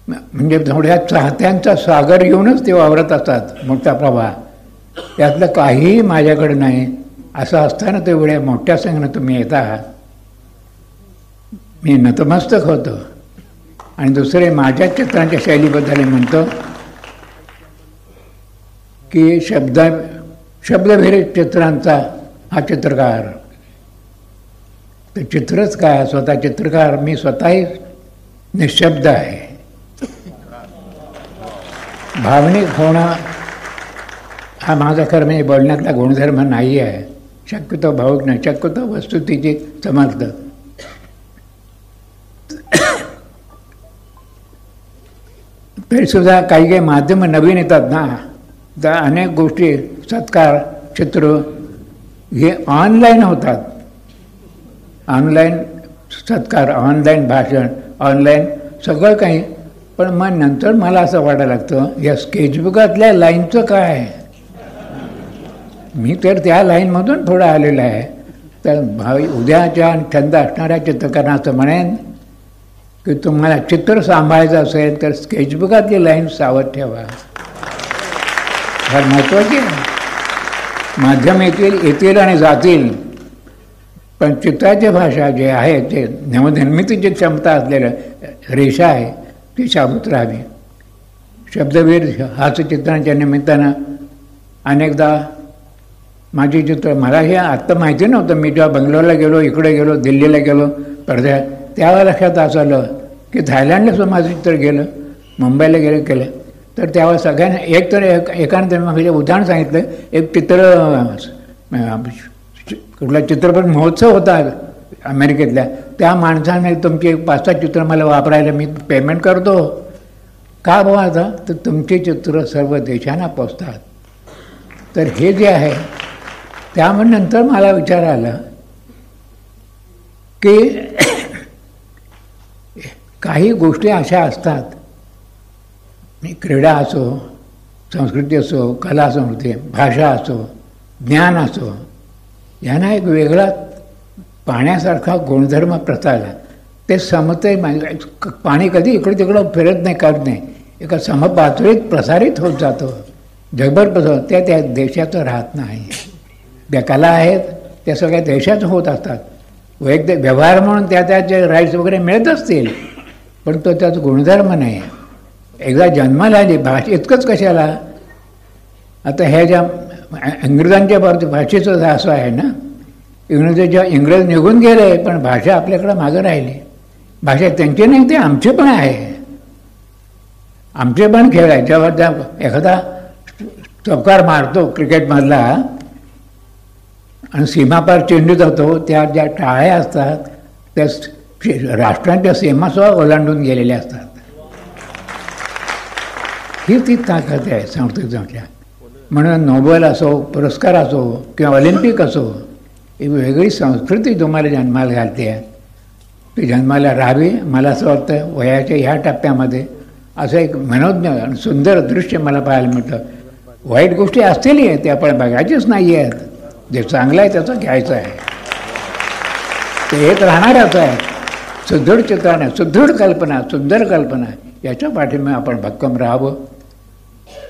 म्हणजे थोड्या चाहत्यांचा सागर येऊनच ते वावरत असतात, मोठा प्रवाह. यातलं काहीही माझ्याकडे नाही. असं असताना तेवढ्या मोठ्या संघानं तुम्ही येता, मी नतमस्तक होतो. आणि दुसरे माझ्या चित्रांच्या शैलीबद्दल म्हणतो की शब्दभिरीत चित्रांचा हा चित्रकार तर चित्रच काय, स्वतः चित्रकार, मी स्वतःही निशब्द आहे. भावनिक होणं हा माझा खरं म्हणजे बोलण्यातला गुणधर्म नाही आहे. शक्यतो भावुक नाही, शक्यतो वस्तुस्थितीची समर्थ. तरीसुद्धा काही माध्यमं नवीन येतात ना, तर अनेक गोष्टी, सत्कार, चित्र हे ऑनलाईन होतात. ऑनलाईन सत्कार, ऑनलाईन भाषण, ऑनलाईन सगळं काही. पण मग नंतर मला असं वाटायला लागतं, या स्केचबुकातल्या लाईनचं काय? मी तर त्या लाईनमधून थोडं आलेलं आहे. तर उद्याच्या छंद असणाऱ्या चित्रकारांचं म्हणेन की तुम्हाला चित्र सांभाळायचं असेल तर स्केचबुकातली लाईन सावध ठेवा. फार महत्त्वाची आहे. माध्यम येतील आणि जातील, पण चित्राची भाषा जे आहे ते नवनिर्मितीची क्षमता असलेलं रेषा आहे ती शाबूत राहावी. शब्दवीर हास्यचित्रांच्या निमित्तानं अनेकदा माझी चित्र, मला हे आत्ता माहिती नव्हतं. मी जेव्हा बंगलोरला गेलो, इकडे गेलो, दिल्लीला गेलो, पडद्यात, त्यावेळेला लक्षात असं आलं की थायलंडला सुद्धा माझं चित्र गेलं, मुंबईला केलं. तर त्यावेळेला सगळ्यांना एकाने त्यांनी माझे उदाहरण सांगितलं. एक कुठला चित्रपट महोत्सव होता अमेरिकेतल्या, त्या माणसाने तुमची 5-6 चित्र मला वापरायला मी पेमेंट करतो. का बाबा आता? तर तुमची चित्र सर्व देशांना पोचतात. तर हे जे आहे त्यामुळे नंतर मला विचार आला की काही गोष्टी अशा असतात, क्रीडा असो, संस्कृती असो, कला संस्कृती, भाषा असो, ज्ञान असो, यांना एक वेगळा पाण्यासारखा गुणधर्म प्रसारला. ते समते, पाणी कधी इकडं तिकडं फिरत नाही, करत नाही, एका समपातळीत प्रसारित होत जातो, जगभर प्रसार. त्या देशाचं राहत नाही. त्या कला आहेत त्या सगळ्या देशाचं होत असतात. वैयक्तिक व्यवहार म्हणून त्याचे राईट्स वगैरे मिळत असतील, पण तो त्याचा गुणधर्म नाही. एकदा जन्माला आली भाषा, इतकंच कशाला, आता ह्या ज्या इंग्रजांच्या भाषेचं असं आहे ना, इंग्रज निघून गेले पण भाषा आपल्याकडं मागं राहिली. भाषा त्यांची नाही, ते आमचे पण आहे. आमचे पण खेळ आहे. जेव्हा एखादा चौकार मारतो क्रिकेटमधला आणि सीमापार चेंडू जातो, त्या ज्या टाळ्या असतात त्या राष्ट्रांच्या सीमासुद्धा ओलांडून गेलेल्या असतात. ही ती ताकद आहे संस्कृतीच्या. म्हणून नोबेल असो, पुरस्कार असो किंवा ऑलिम्पिक असो, ही वेगळी संस्कृती तुम्हाला जन्माला घालते आहे. ती जन्माला राहावी. मला असं वाटतं वयाच्या ह्या टप्प्यामध्ये असं एक मनोज्ञ आणि सुंदर दृश्य मला पाहायला मिळतं. वाईट गोष्टी असतीलही, ते आपण बघायचीच नाही आहेत. जे चांगलं आहे त्याचं घ्यायचं आहे, ते येत राहणारच आहे. सुदृढ चित्राने, सुदृढ कल्पना, सुंदर कल्पना, याच्या पाठीमागे आपण भक्कम राहावं.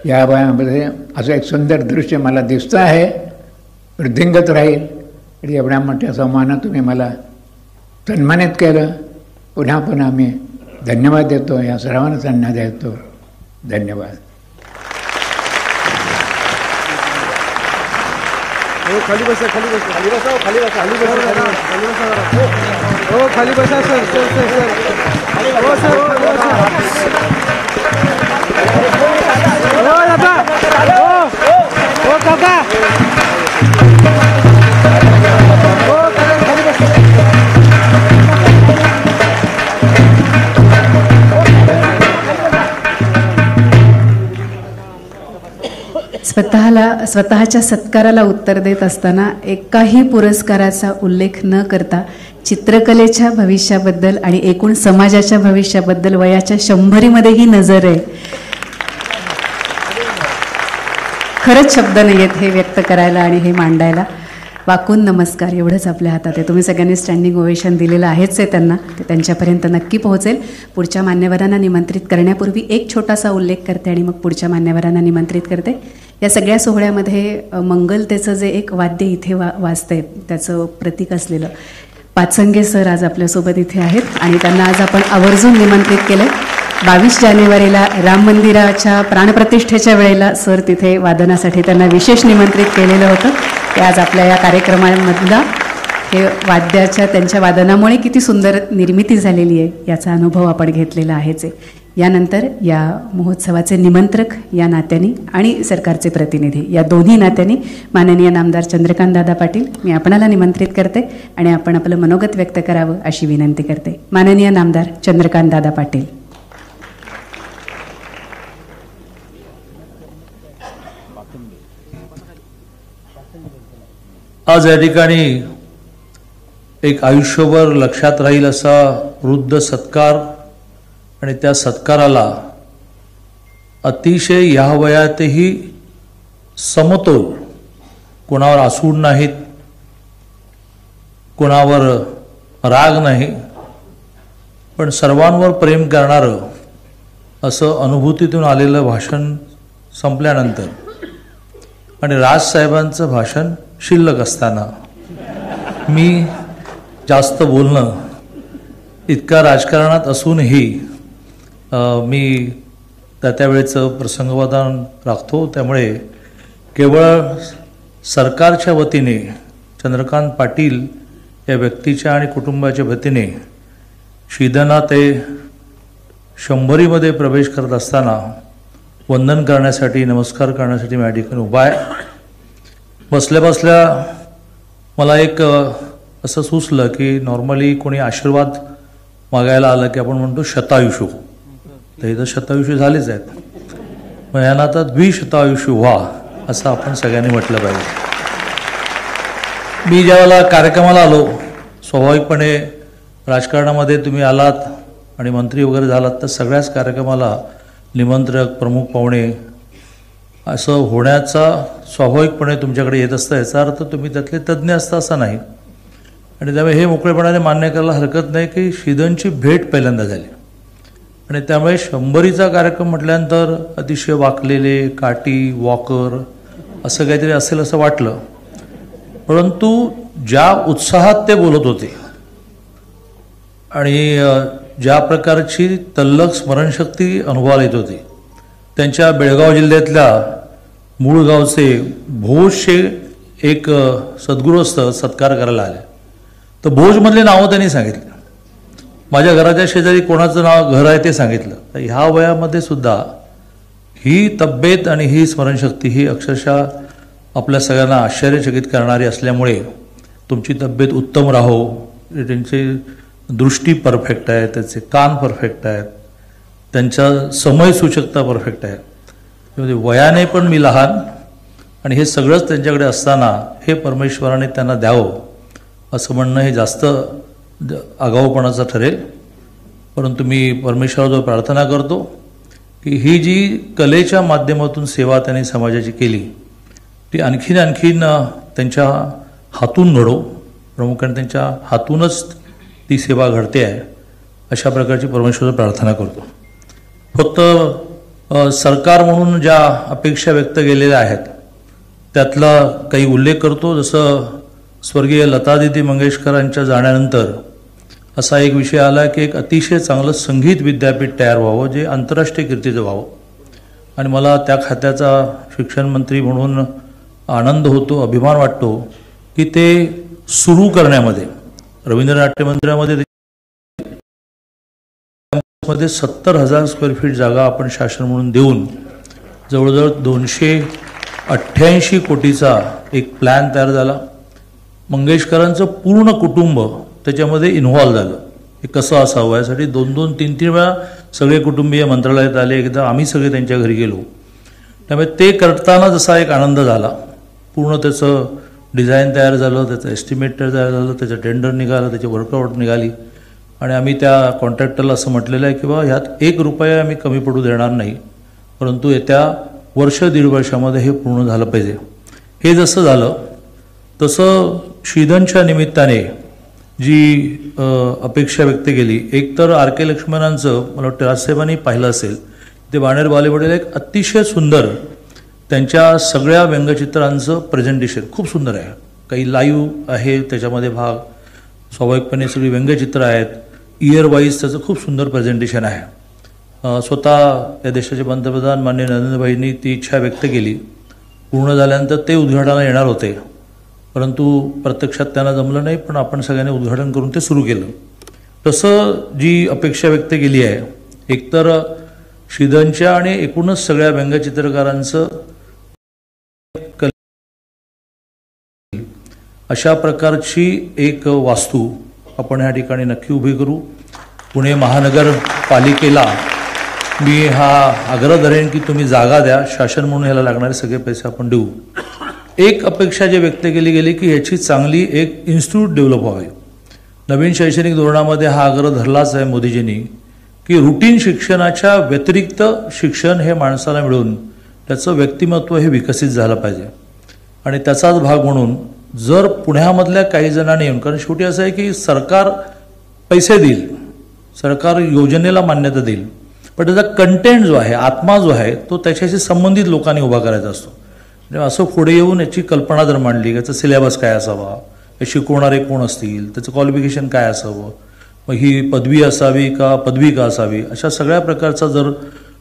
या वयामध्ये असं एक सुंदर दृश्य मला दिसतं आहे, वृद्धिंगत राहील. एवढ्या मोठ्या सन्मानात तुम्ही मला सन्मानित केलं. पुन्हा पुन्हा मी धन्यवाद देतो, या सर्वांना धन्यवाद देतो. धन्यवाद. खाली बसा, खाली बसा, खाली बसा, खाली बसा, खाली बसा, खाली बसा, हो खाली बसा सर, सर सर सर, हो सर, खाली बसा, हो दादा, हो काका, हो खाली बसा. स्वतःच्या सत्काराला उत्तर देत असताना एकाही पुरस्काराचा उल्लेख न करता चित्रकलेच्या भविष्याबद्दल आणि एकूण समाजाच्या भविष्याबद्दल वयाच्या 100मध्ये नजर आहे. खरंच शब्द नाही आहेत हे व्यक्त करायला आणि हे मांडायला. वाकून नमस्कार एवढंच आपल्या हातात आहे. तुम्ही सगळ्यांनी स्टँडिंग ओवेशन दिलेलं आहेच आहे त्यांना, ते त्यांच्यापर्यंत नक्की पोहोचेल. पुढच्या मान्यवरांना निमंत्रित करण्यापूर्वी एक छोटासा उल्लेख करते आणि मग पुढच्या मान्यवरांना निमंत्रित करते. या सगळ्या सोहळ्यामध्ये मंगलतेचं जे एक वाद्य इथे वाजतंय त्याचं प्रतीक असलेलं पाचंगे सर आज आपल्यासोबत इथे आहेत आणि त्यांना आज आपण आवर्जून निमंत्रित केलं. 22 जानेवारीला राम मंदिराच्या प्राणप्रतिष्ठेच्या वेळेला सर तिथे वादनासाठी त्यांना विशेष निमंत्रित केलेलं होतं. ते आज आपल्या या कार्यक्रमामधला हे वाद्याच्या त्यांच्या वादनामुळे किती सुंदर निर्मिती झालेली आहे याचा अनुभव आपण घेतलेला आहेच आहे. यानंतर या महोत्सवाचे निमंत्रक या नात्याने आणि सरकारचे प्रतिनिधी या दोन्ही नात्याने माननीय नामदार चंद्रकांत दादा पाटील, मी आपणाला निमंत्रित करते आणि आपण आपलं मनोगत व्यक्त करावं अशी विनंती करते. माननीय नामदार चंद्रकांत दादा पाटील. आज या ठिकाणी एक आयुष्यभर लक्षात राहील असा वृद्ध सत्कार आणि त्या सत्काराला अतिशय या वयातही समतोल, कोणावर आसूड नाहीत, कोणावर राग नाही, पण सर्वांवर प्रेम करणारं असं अनुभूतीतून आलेलं भाषण संपल्यानंतर आणि राजसाहेबांचं भाषण शिल्लक असताना मी जास्त बोलणं, इतका राजकारणात असूनही मी त्यावेळेचं प्रसंगवधान राखतो. त्यामुळे केवळ सरकारच्या वतीने चंद्रकांत पाटील या व्यक्तीच्या आणि कुटुंबाच्या वतीने शिदना ते 100मध्ये प्रवेश करत असताना वंदन करण्यासाठी, नमस्कार करण्यासाठी मी या ठिकाणी उभा आहे. बसल्या बसल्या मला एक असं सुचलं की नॉर्मली कोणी आशीर्वाद मागायला आलं की आपण म्हणतो शतायुषू, तर इथं शतायुषी झालेच आहेत, मग यांना आता द्विशतायुषी व्हा असं आपण सगळ्यांनी म्हटलं पाहिजे. मी ज्यावेळेला कार्यक्रमाला आलो, स्वाभाविकपणे राजकारणामध्ये तुम्ही आलात आणि मंत्री वगैरे झालात तर सगळ्याच कार्यक्रमाला निमंत्रक, प्रमुख पाहुणे असं होण्याचा स्वाभाविकपणे तुमच्याकडे येत असतं. याचा अर्थ तुम्ही त्यातले तज्ज्ञ असता असं नाही. आणि त्यामुळे हे मोकळेपणाने मान्य करायला हरकत नाही की शिदनची भेट पहिल्यांदा झाली आणि त्यामुळे 100चा कार्यक्रम म्हटल्यानंतर अतिशय वाकलेले, काठी, वॉकर असं काहीतरी असेल असं वाटलं. परंतु ज्या उत्साहात ते बोलत होते आणि ज्या प्रकारची तल्लख स्मरणशक्ती अनुभवाला येत होती, त्यांच्या बेळगाव जिल्ह्यातल्या मूळ गावचे भोजचे एक सद्गृहस्थ सत्कार करायला आले, तर भोजमधले नावं त्यांनी सांगितलं. माझ्या घराच्या शेजारी कोणाचं नाव घर आहे ते सांगितलं. तर ह्या वयामध्ये सुद्धा ही तब्येत आणि ही स्मरणशक्ती ही अक्षरशः आपल्या सगळ्यांना आश्चर्यचकित करणारी असल्यामुळे तुमची तब्येत उत्तम राहो, त्यांची दृष्टी परफेक्ट आहे, त्याचे कान परफेक्ट आहेत, त्यांच्या समयसूचकता परफेक्ट आहे. म्हणजे वयाने पण मी लहान आणि हे सगळंच त्यांच्याकडे असताना हे परमेश्वराने त्यांना द्यावं असं म्हणणं हे जास्त आगाऊपणाचं ठरेल. परंतु मी परमेश्वराजवळ प्रार्थना करतो की ही जी कलेच्या माध्यमातून सेवा त्यांनी समाजाची केली ती आणखीन त्यांच्या हातून घडो, प्रामुख्याने त्यांच्या हातूनच ती सेवा घडते आहे अशा प्रकारची परमेश्वराजवळ प्रार्थना करतो. फक्त सरकार म्हणून ज्या अपेक्षा व्यक्त केलेल्या आहेत त्यातला काही उल्लेख करतो. जसं स्वर्गीय लतादीदी मंगेशकरांच्या जाण्यानंतर असा एक विषय आला की एक अतिशय चांगलं संगीत विद्यापीठ तयार व्हावं जे आंतरराष्ट्रीय कीर्तीचं व्हावं. आणि मला त्या खात्याचा शिक्षण मंत्री म्हणून आनंद होतो, अभिमान वाटतो की ते सुरू करण्यामध्ये रवींद्र नाट्य मंदिरामध्ये 70,000 स्क्वेअर फीट जागा आपण शासन म्हणून देऊन जवळजवळ 288 कोटीचा एक प्लॅन तयार झाला. मंगेशकरांचं पूर्ण कुटुंब त्याच्यामध्ये इन्व्हॉल्व झालं. हे कसं असावं यासाठी 2-2, 3-3 वेळा सगळे कुटुंबीय मंत्रालयात आले, एकदा आम्ही सगळे त्यांच्या घरी गेलो. त्यामुळे ते करताना जसा एक आनंद झाला, पूर्ण त्याचं डिझाईन तयार झालं, त्याचं एस्टिमेट तयार झालं, त्याचं टेंडर निघालं, त्याची वर्कआउट निघाली आणि आम्ही त्या कॉन्ट्रॅक्टरला असं म्हटलेलं आहे की बा ह्यात 1 रुपया आम्ही कमी पडू देणार नाही, परंतु येत्या 1-1.5 वर्षामध्ये हे पूर्ण झालं पाहिजे. हे जसं झालं तसं शिदनच्या निमित्ताने जी अपेक्षा व्यक्त केली, एक तर आर के लक्ष्मणांचं मला वाटतं राजसाहेबांनी पाहिलं असेल, ते बाणेर बालेवाडीला एक अतिशय सुंदर त्यांच्या सगळ्या व्यंगचित्रांचं प्रेझेंटेशन खूप सुंदर आहे. काही लाईव्ह आहे त्याच्यामध्ये भाग, स्वाभाविकपणे सगळी व्यंगचित्र आहेत, इयर वाईज त्याचं खूप सुंदर प्रेझेंटेशन आहे. स्वतः या देशाचे पंतप्रधान माननीय नरेंद्रभाईंनी ती इच्छा व्यक्त केली. पूर्ण झाल्यानंतर ते उद्घाटनाला येणार होते, परंतु प्रत्यक्षात त्यांना जमलं नाही, पण आपण सगळ्यांनी उद्घाटन करून ते सुरू केलं. तसं जी अपेक्षा व्यक्त केली आहे, एकतर श्रीधरच्या आणि एकूणच सगळ्या व्यंगचित्रकारांचं अशा प्रकारची एक वास्तू आपण या ठिकाणी नक्की उभी करू. पुणे महानगरपालिकेला मी हा आग्रह धरेन की तुम्ही जागा द्या, शासन म्हणून ह्याला लागणारे सगळे पैसे आपण देऊ. एक अपेक्षा जी व्यक्त केली गेली की याची चांगली एक इन्स्टिट्यूट डेव्हलप व्हावी. नवीन शैक्षणिक धोरणामध्ये हा आग्रह धरलाच आहे मोदीजींनी की रुटीन शिक्षणाच्या व्यतिरिक्त शिक्षण हे माणसाला मिळून त्याचं व्यक्तिमत्व हे विकसित झालं पाहिजे. आणि त्याचाच भाग म्हणून जर पुण्यामधल्या काही जणांनी येऊन, कारण शेवटी असं आहे की सरकार पैसे देईल, सरकार योजनेला मान्यता देईल, पण त्याचा कंटेंट जो आहे, आत्मा जो आहे, तो त्याच्याशी संबंधित लोकांनी उभा करायचा असतो. म्हणजे असं पुढे येऊन याची कल्पना जर मांडली, याचा सिलेबस काय असावा, हे शिकवणारे कोण असतील, त्याचं क्वालिफिकेशन काय असावं, मग ही पदवी असावी का पदवी का असावी, अशा सगळ्या प्रकारचा जर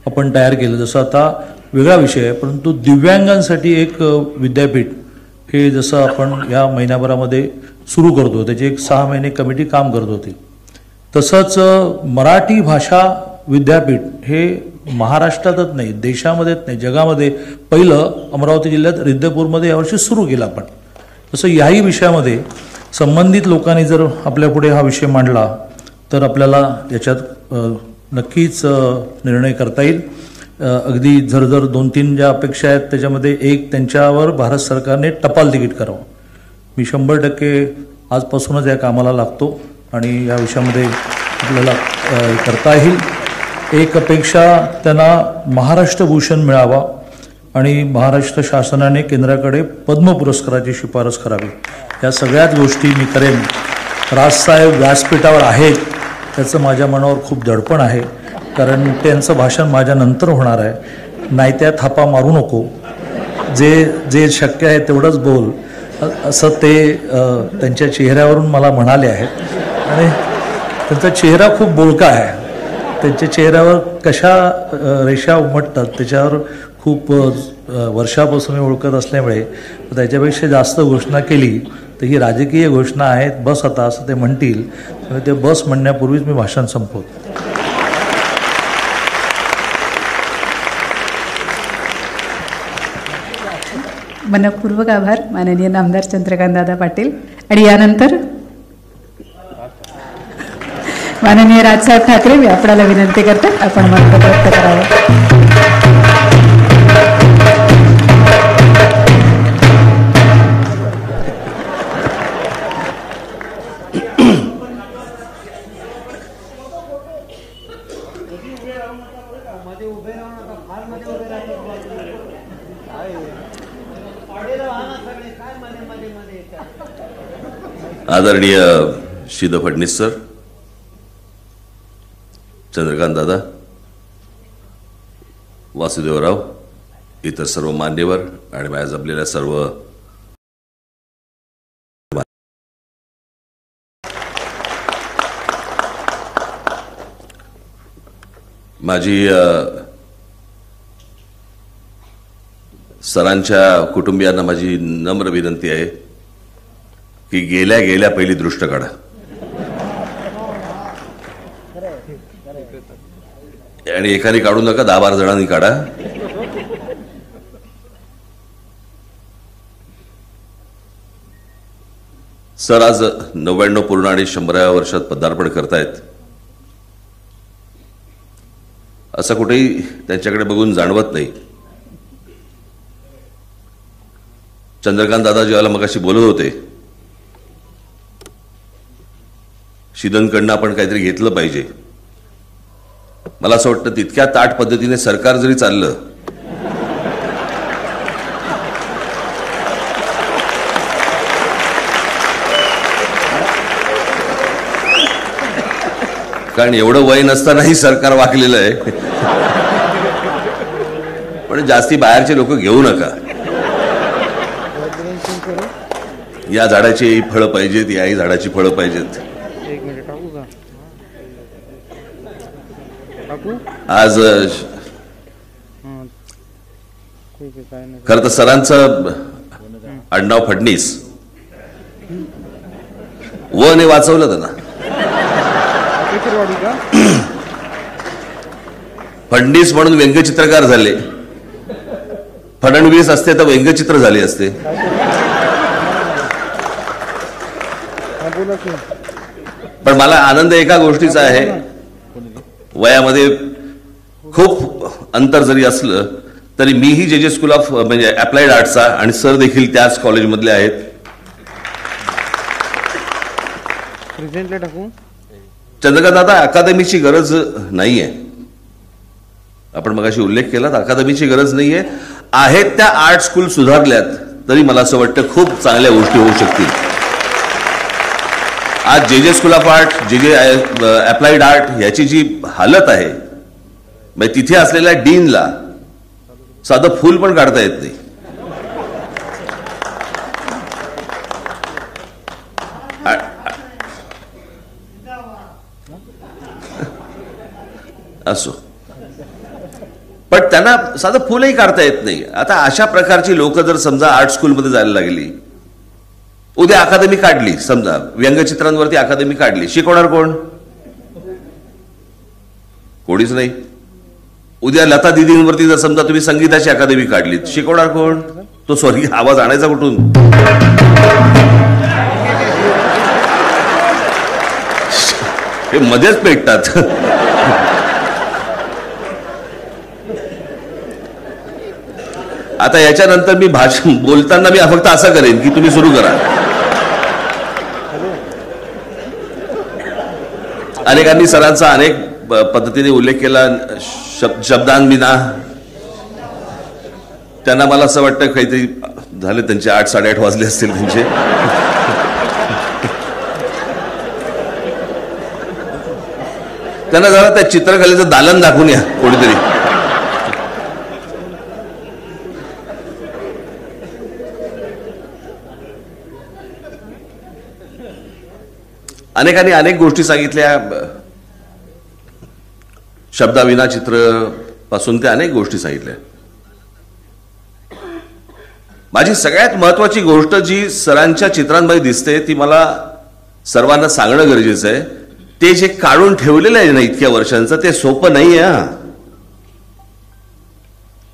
आपण तयार केलं. जसं आता वेगळा विषय आहे, परंतु दिव्यांगांसाठी एक विद्यापीठ हे जसं आपण या महिन्याभरामध्ये सुरू करतो, त्याची एक 6 महिने कमिटी काम करत होती, तसंच मराठी भाषा विद्यापीठ हे महाराष्ट्रातच नाही, देशामध्येच नाही, जगामध्ये पहिलं अमरावती जिल्ह्यात रिद्धपूरमध्ये यावर्षी सुरू केलं आपण. तसं याही विषयामध्ये संबंधित लोकांनी जर आपल्यापुढे हा विषय मांडला तर आपल्याला याच्यात नक्कीच निर्णय करता येईल. अगदी जर 2-3 ज्या अपेक्षा आहेत त्याच्यामध्ये एक, त्यांच्यावर भारत सरकारने टपाल तिकीट करावं. मी 100% आजपासूनच या कामाला लागतो आणि या विषयामध्ये आपल्याला करता येईल. एक अपेक्षा, त्यांना महाराष्ट्र भूषण मिळावा आणि महाराष्ट्र शासनाने केंद्राकडे पद्म पुरस्काराची शिफारस करावी. या सगळ्याच गोष्टी मी करेन. राजसाहेब व्यासपीठावर आहेत त्याचं माझ्या मनावर खूप दडपण आहे, कारण त्यांचं भाषण माझ्या नंतर होणार आहे. नाही त्या थापा मारू नको, जे शक्य आहे तेवढंच बोल, असं ते त्यांच्या चेहऱ्यावरून मला म्हणाले आहेत. आणि त्यांचा चेहरा खूप बोलका आहे, त्यांच्या चेहऱ्यावर कशा रेषा उमटतात त्याच्यावर खूप वर्षापासून मी ओळखत असल्यामुळे त्याच्यापेक्षा जास्त घोषणा केली तर ही राजकीय घोषणा आहेत, बस आता असं ते म्हणतील. त्यामुळे ते बस म्हणण्यापूर्वीच मी भाषण संपवतो. मनपूर्वक आभार माननीय नामदार चंद्रकांतदादा पाटील. आणि यानंतर माननीय राजसाहेब ठाकरे, मी आपल्याला विनंती करते आपण मत व्यक्त करावं. आदरणीय श्रीधर फडणवीस सर, चंद्रकांत दादा, वासुदेवराव, इतर सर्व मान्यवर आणि माझ्या जमलेल्या सर्व माझी सरांच्या कुटुंबियांना माझी नम्र विनंती आहे की गेल्या गेल्या पहिली दृष्ट काढा. आणि एकाने काढू नका, 10-12 जणांनी काढा. सर आज 99 पूर्ण आणि 100व्या वर्षात पदार्पण करतायत. असं कुठेही त्यांच्याकडे बघून जाणवत नाही. चंद्रकांत दादा जेव्हा मगाशी बोलत होते, शिदनकडनं आपण काहीतरी घेतलं पाहिजे. मला असं वाटतं तितक्या ताठ पद्धतीने सरकार जरी चाललं कारण एवढं वय नसतानाही सरकार वाकलेलं आहे. पण जास्ती बाहेरचे लोक घेऊ नका. या झाडाची फळं पाहिजेत, याही झाडाची फळं पाहिजेत. आज खरं तर सरांचं आडनाव फडणीस ने वाचवलं त्यांना. फडणीस म्हणून व्यंगचित्रकार झाले, फडणवीस असते तर व्यंगचित्र झाले असते. पण मला आनंद एका गोष्टीचा आहे, वयामध्ये खूप अंतर जरी असलं तरी मीही जे स्कूल ऑफ म्हणजे अप्लाइड आर्ट्सचा आणि सर देखील त्याच कॉलेजमधले आहेत. चंद्रकांत दादा, अकादमीची गरज नाहीये. आपण मगाशी उल्लेख केला, अकादमीची गरज नाहीये. आहेत त्या आर्ट स्कूल सुधारल्यात तरी मला असं वाटतं खूप चांगल्या गोष्टी होऊ शकतील. आज जे स्कूल ऑफ आर्ट, जे अप्लाइड आर्ट याची जी हालत आहे, म्हणजे तिथे असलेल्या डीनला साधं फूल पण काढता येत नाही. असो, पण त्यांना साधं फुलही काढता येत नाही. आता अशा प्रकारची लोक जर समजा आर्ट स्कूलमध्ये जायला लागली, उद्या अकादमी काढली, समजा व्यंगचित्रांवरती अकादमी काढली, शिकवणार कोण? कोणीच नाही. उद्या लता दिदींवरती जर समजा तुम्ही संगीताची अकादमी काढली, शिकवणार कोण? तो स्वर्गीय आवाज आणायचा कुठून? हे मध्येच पेटतात. आता याच्यानंतर मी भाषण बोलताना मी फक्त असं करेन की तुम्ही सुरू करा. अनेकांनी सरांचा अनेक पद्धतीने उल्लेख केला, शब्दांविना. त्यांना मला असं वाटतं काहीतरी झाले, त्यांचे 8-8:30 वाजले असतील त्यांचे. त्यांना जरा त्या चित्रकलेचं दालन दाखवून या कोणीतरी. अनेकांनी अनेक गोष्टी सांगितल्या, शब्दाविना चित्र पासून ते अनेक गोष्टी सांगितल्या. माझी सगळ्यात महत्वाची गोष्ट जी सरांच्या चित्रांमध्ये दिसते ती मला सर्वांना सांगणं गरजेचं आहे. ते जे काढून ठेवलेलं आहे ना इतक्या वर्षांचं, ते सोपं नाही आहे.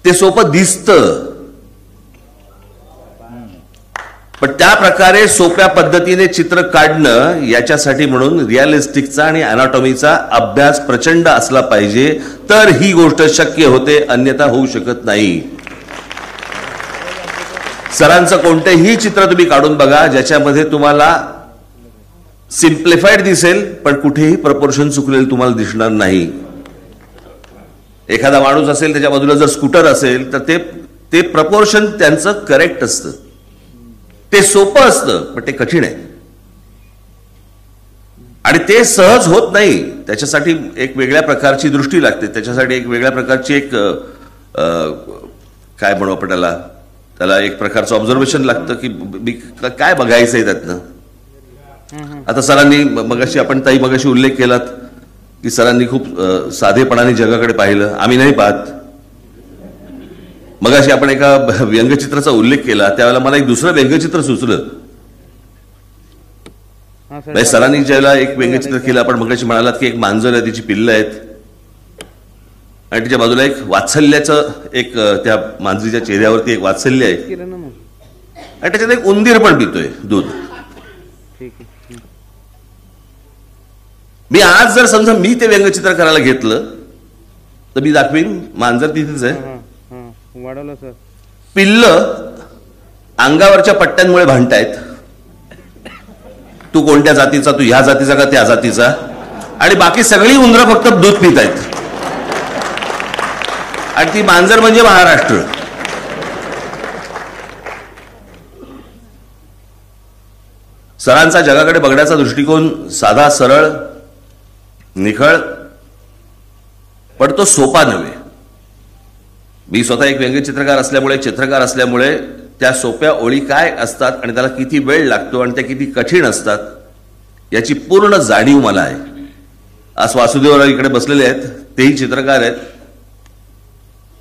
ते सोपं दिसतं, पण त्या प्रकारे सोप्या पद्धतीने चित्र काढणं, याच्यासाठी म्हणून रिअलिस्टिकचा आणि अनाटॉमीचा अभ्यास प्रचंड असला पाहिजे, तर ही गोष्ट शक्य होते, अन्यथा होऊ शकत नाही. सरांचं कोणतेही चित्र तुम्ही काढून बघा, ज्याच्यामध्ये तुम्हाला सिम्प्लिफाईड दिसेल, पण कुठेही प्रपोर्शन चुकलेलं तुम्हाला दिसणार नाही. एखादा माणूस असेल, त्याच्या बाजूला जर स्कूटर असेल, तर ते प्रपोर्शन त्यांचं करेक्ट असतं. ते सोपं असतं, पण ते कठीण आहे आणि ते सहज होत नाही. त्याच्यासाठी एक वेगळ्या प्रकारची दृष्टी लागते, त्याच्यासाठी एक वेगळ्या प्रकारची एक काय म्हणू आपण त्याला एक प्रकारचं ऑब्झर्वेशन लागतं की काय बघायचं आहे त्यातनं. आता सरांनी मगाशी, आपण ताई मगाशी उल्लेख केलात की सरांनी खूप साधेपणाने जगाकडे पाहिलं, आम्ही नाही पाहत. मगाशी आपण एका व्यंगचित्राचा उल्लेख केला, त्यावेळेला मला एक दुसरं व्यंगचित्र सुचलं. सरांनी ज्याला एक व्यंगचित्र केलं, आपण मगाशी म्हणालात की एक मांजर आहे, तिची पिल्लं आहेत आणि तिच्या बाजूला एक वात्सल्याचं, एक त्या मांजरीच्या चेहऱ्यावरती एक वात्सल्य आहे आणि त्याच्यात एक उंदीर पण पितोय दूध. मी आज जर समजा मी ते व्यंगचित्र करायला घेतलं तर मी दाखवीन मांजर तिथेच आहे, पिल्ल अंगावरच्या पट्ट्यांमुळे भांडतायत, तू कोणत्या जातीचा, तू ह्या जातीचा का त्या जातीचा, आणि बाकी सगळी उंदरं फक्त दूध पित आहेत आणि ती मांजर म्हणजे महाराष्ट्र. सरांचा जगाकडे बघण्याचा दृष्टिकोन साधा, सरळ, निखळ, पण तो सोपा नव्हे. मी स्वतः एक व्यंगचित्रकार असल्यामुळे, चित्रकार असल्यामुळे त्या सोप्या ओळी काय असतात आणि त्याला किती वेळ लागतो आणि त्या किती कठीण असतात याची पूर्ण जाणीव मला आहे. आज वासुदेवराव इकडे बसलेले आहेत, तेही चित्रकार आहेत.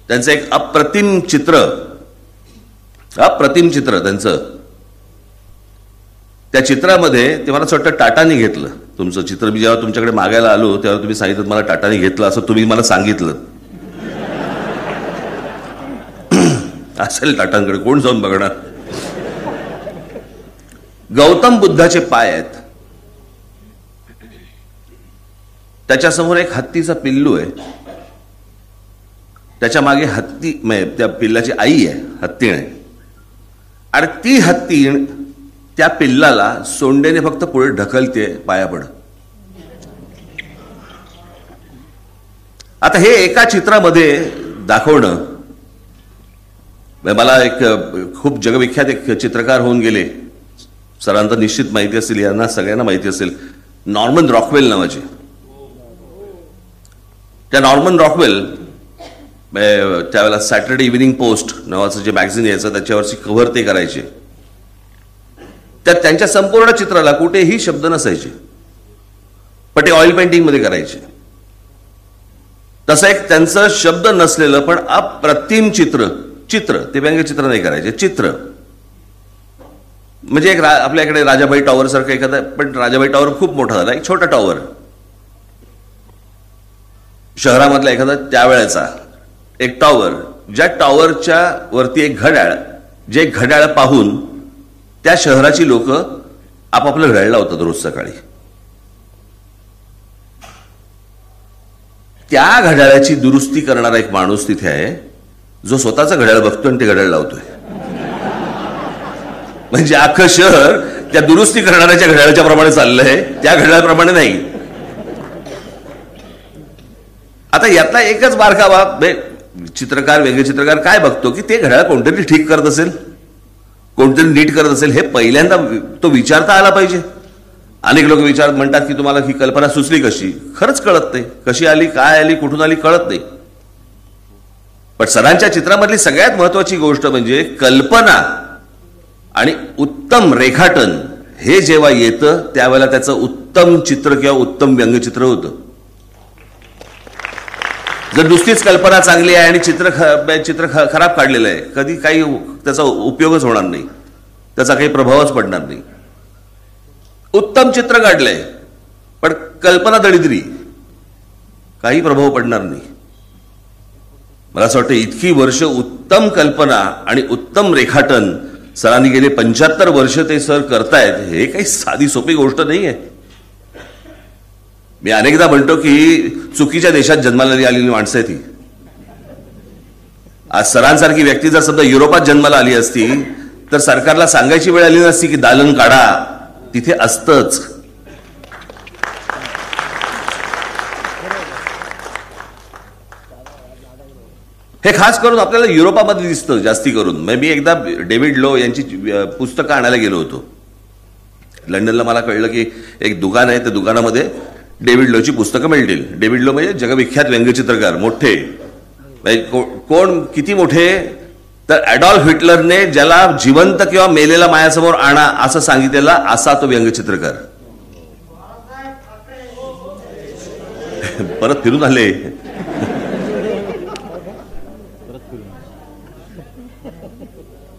त्यांचं एक अप्रतिम चित्र त्यांचं त्या चित्रामध्ये ते मला असं वाटतं टाटाने घेतलं तुमचं चित्र. मी जेव्हा तुमच्याकडे मागायला आलो तेव्हा तुम्ही सांगितलं मला टाटाने घेतलं असं तुम्ही मला सांगितलं. असेल टाटांकडे, कोण जाऊन बघणार. गौतम बुद्धाचे पाय आहेत, त्याच्यासमोर एक हत्तीचा पिल्लू आहे, त्याच्या मागे हत्ती त्या पिल्लाची आई आहे, हत्तीण आहे, आणि ती हत्तीण त्या पिल्लाला सोंडेने फक्त पुढे ढकलते पायापड. आता हे एका चित्रामध्ये दाखवणं, मला एक खूप जगविख्यात एक चित्रकार होऊन गेले, सरांना निश्चित माहिती असेल, यांना सगळ्यांना माहिती असेल, नॉर्मन रॉकवेल नावाचे. त्या नॉर्मन रॉकवेल त्यावेळेला सॅटर्डे इव्हिनिंग पोस्ट नावाचं जे मॅगझिन यायचं त्याच्यावरची कव्हर ते करायचे. त्यात त्यांच्या संपूर्ण चित्राला कुठेही शब्द नसायचे, पण ते ऑइल पेंटिंग मध्ये करायचे. तसं एक त्यांचं शब्द नसलेलं पण अप्रतिम चित्र ते व्यंगचित्र नाही करायचे, चित्र म्हणजे एक आपल्याकडे राजाबाई टॉवर सारखं एखादा, पण राजाबाई टॉवर खूप मोठा झाला, एक छोटा टॉवर शहरामधला एखादा त्यावेळेचा एक टॉवर, ज्या टॉवरच्या वरती एक घड्याळ, जे घड्याळ पाहून त्या शहराची लोक आपापलं घड्याळ लावतात रोज सकाळी. त्या घड्याळाची दुरुस्ती करणारा एक माणूस तिथे आहे, जो स्वतःचं घड्याळ बघतो आणि ते घड्याळ लावतोय. म्हणजे अख्खं शहर त्या दुरुस्ती करणाऱ्याच्या घड्याळाच्या प्रमाणे चाललंय, त्या घड्याळाप्रमाणे नाही. आता यातला एकच बारकावा चित्रकार, व्यंगचित्रकार काय बघतो की ते घड्याळ कोणतरी ठीक करत असेल, कोणतरी नीट करत असेल, हे पहिल्यांदा तो विचारता आला पाहिजे. अनेक लोक म्हणतात की तुम्हाला ही कल्पना सुचली कशी, खरंच कळत नाही, कशी आली, काय आली, कुठून आली कळत नाही. पण सरांच्या चित्रामधली सगळ्यात महत्वाची गोष्ट म्हणजे कल्पना आणि उत्तम रेखाटन हे जेव्हा येतं त्यावेळेला त्याचं उत्तम चित्र किंवा उत्तम व्यंगचित्र होतं. जर नुसतीच कल्पना चांगली आहे आणि चित्र खराब काढलेलं आहे, कधी काही त्याचा उपयोगच होणार नाही, त्याचा काही प्रभावच पडणार नाही. उत्तम चित्र काढलंय पण कल्पना दळिद्री, काही प्रभाव पडणार नाही. मला असं वाटतं इतकी वर्ष उत्तम कल्पना आणि उत्तम रेखाटन सरांनी गेले 75 वर्ष ते सर करतायत, हे काही साधी सोपी गोष्ट नाही आहे. मी अनेकदा म्हणतो की चुकीच्या देशात जन्माला आलेली माणसं आहे ती. आज सरांसारखी व्यक्ती जर समजा युरोपात जन्माला आली असती तर सरकारला सांगायची वेळ आली नसती की दालन काढा, तिथे असतंच. हे खास करून आपल्याला युरोपामध्ये दिसतं जास्ती करून. मी एकदा डेव्हिड लो यांची पुस्तकं आणायला गेलो होतो लंडनला. मला कळलं की एक दुकान आहे, त्या दुकानामध्ये डेव्हिड लोची पुस्तकं मिळतील. डेव्हिड लो म्हणजे जगविख्यात व्यंगचित्रकार, मोठे, कोण किती मोठे तर ॲडॉल्फ हिटलरने ज्याला जिवंत किंवा मेलेला मायासमोर आणा असं सांगितलेला असा तो व्यंगचित्रकार. परत फिरून आले.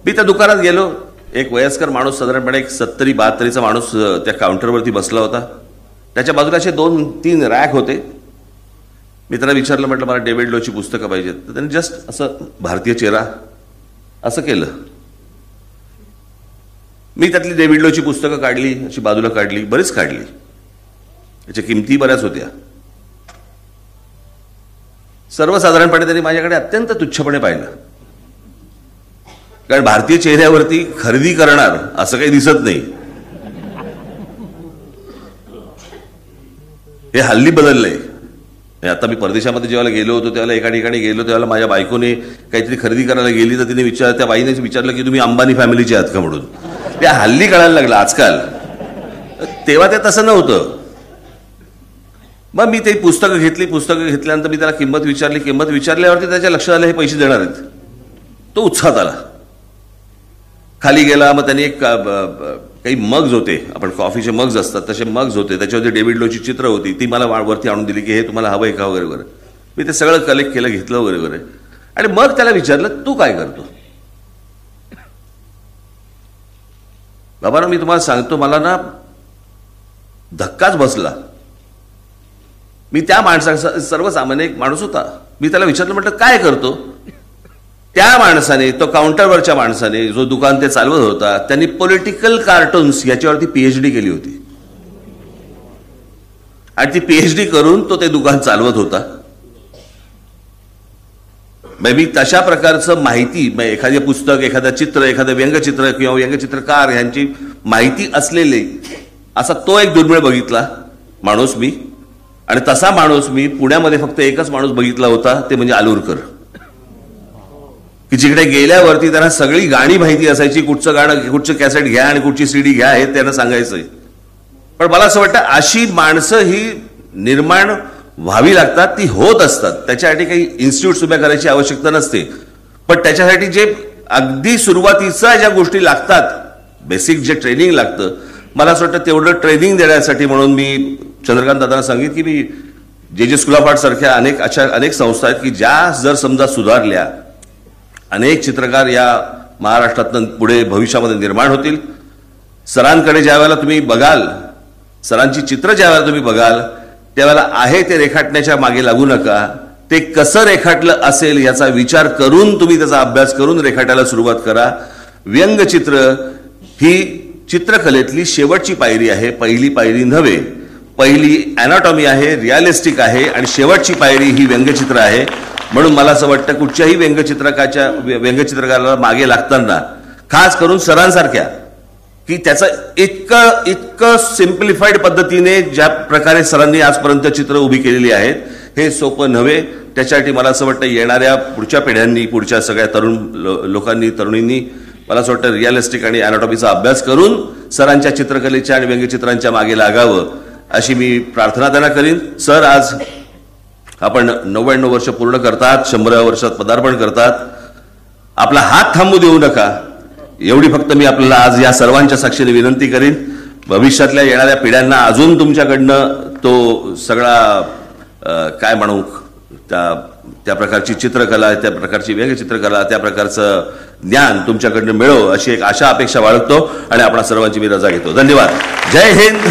मी त्या दुकानात गेलो, एक वयस्कर माणूस, साधारणपणे एक 70-72चा माणूस त्या काउंटरवरती बसला होता. त्याच्या बाजूला असे 2-3 रॅक होते. मी त्याला विचारलं, म्हटलं मला डेव्हिड लोची पुस्तकं पाहिजेत. तर त्यांनी जस्ट असं भारतीय चेहरा असं केलं. मी त्यातली डेव्हिड लोची पुस्तकं काढली, अशी बाजूला काढली, बरीच काढली. त्याच्या किमती बऱ्याच होत्या. सर्वसाधारणपणे त्यांनी माझ्याकडे अत्यंत तुच्छपणे पाहिलं, कारण भारतीय चेहऱ्यावरती खरेदी करणार असं काही दिसत नाही. हे हल्ली बदललंय. आता मी परदेशामध्ये जेव्हा गेलो होतो त्यावेळेला एका ठिकाणी गेलो तेव्हा माझ्या बायकोने काहीतरी खरेदी करायला गेली तर तिने त्या बाईने विचारलं की तुम्ही अंबानी फॅमिलीचे आहात का म्हणून. ते हल्ली कळायला लागलं आजकाल, तेव्हा ते तसं नव्हतं. मग मी ते पुस्तकं घेतल्यानंतर मी त्याला किंमत विचारल्यावरती त्याच्या लक्षात आलं हे पैसे देणार आहेत. तो उत्साहात आला, खाली गेला. मग त्यांनी एक काही मग्ज होते, आपण कॉफीचे मग्ज असतात तसे मग्ज होते, त्याच्यावरती डेव्हिड लोची चित्र होती, ती मला वरती आणून दिली की हे तुम्हाला हवं आहे का वगैरे वगैरे. मी ते सगळं कलेक्ट केलं, घेतलं वगैरे वगैरे. आणि मग त्याला विचारलं तू काय करतो. बाबा मी तुम्हाला सांगतो, मला ना धक्काच बसला. मी त्या माणसाचा, सर्वसामान्य एक माणूस होता, मी त्याला विचारलं, म्हटलं काय करतो? त्या माणसाने, तो काउंटरवरच्या माणसाने, जो दुकान ते चालवत होता, त्यांनी पॉलिटिकल कार्टून्स याच्यावरती PhD केली होती आणि ती PhD करून तो ते दुकान चालवत होता. मी तशा प्रकारचं माहिती, एखादं पुस्तक, एखादं चित्र, एखादं व्यंगचित्र किंवा व्यंगचित्रकार यांची माहिती असलेले असा तो एक दुर्मिळ बघितला माणूस मी. आणि तसा माणूस मी पुण्यामध्ये फक्त एकच माणूस बघितला होता, ते म्हणजे आलूरकर, की जिकडे गेल्यावरती त्यांना सगळी गाणी माहिती असायची, कुठचं गाणं, कुठचं कॅसेट घ्या आणि कुठची CD घ्या हे त्यांना सांगायचंय. पण मला असं वाटतं अशी माणसं ही निर्माण व्हावी लागतात, ती होत असतात. त्याच्यासाठी काही इन्स्टिट्यूट उभ्या करायची आवश्यकता नसते, पण त्याच्यासाठी जे अगदी सुरुवातीच्या ज्या गोष्टी लागतात, बेसिक जे ट्रेनिंग लागतं, मला असं वाटतं तेवढं ट्रेनिंग देण्यासाठी म्हणून मी चंद्रकांत दादांना सांगितलं की मी JJ स्कूल ऑफ आर्ट सारख्या अनेक संस्था आहेत की ज्या जर समजा सुधारल्या, अनेक चित्रकार या महाराष्ट्रातून पुढे भविष्यामध्ये निर्माण होतील. सरांकडे ज्या वेळेला तुम्ही बघाल, सरांची चित्र ज्या वेळेला तुम्ही बघाल, त्यावेळेला आहे ते रेखाटण्याच्या मागे लागू नका. ते कसं रेखाटलं असेल याचा विचार करून तुम्ही त्याचा अभ्यास करून रेखाटायला सुरुवात करा. व्यंगचित्र ही चित्रकलेतली शेवटची पायरी आहे, पहिली पायरी नव्हे. पहिली अॅनाटॉमी आहे, रिअलिस्टिक आहे, आणि शेवटची पायरी ही व्यंगचित्र आहे. म्हणून मला असं वाटतं कुठच्याही व्यंगचित्रकाराला मागे लागताना, खास करून सरांसारख्या, की त्याचं इतकं सिम्प्लिफाईड पद्धतीने ज्या प्रकारे सरांनी आजपर्यंत चित्र उभी केलेली आहेत, हे सोपं नव्हे. त्याच्यासाठी मला असं वाटतं येणाऱ्या पुढच्या पिढ्यांनी, पुढच्या सगळ्या तरुण लोकांनी, तरुणींनी मला असं वाटतं रिअलिस्टिक आणि अॅनाटॉमीचा अभ्यास करून सरांच्या चित्रकलेच्या आणि व्यंगचित्रांच्या मागे लागावं अशी मी प्रार्थना त्यांना करीन. सर, आज आपण 99 वर्ष पूर्ण करतात, 100व्या वर्षात पदार्पण करतात. आपला हात थांबू देऊ नका, एवढी फक्त मी आपल्याला आज या सर्वांच्या साक्षीने विनंती करीन. भविष्यातल्या येणाऱ्या पिढ्यांना अजून तुमच्याकडनं तो सगळा काय म्हणू, त्या प्रकारची चित्रकला, त्या प्रकारची व्यंगचित्रकला, त्या प्रकारचं ज्ञान तुमच्याकडनं मिळो अशी एक आशा अपेक्षा बाळगतो आणि आपणा सर्वांची मी रजा घेतो. धन्यवाद. जय हिंद,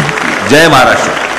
जय महाराष्ट्र.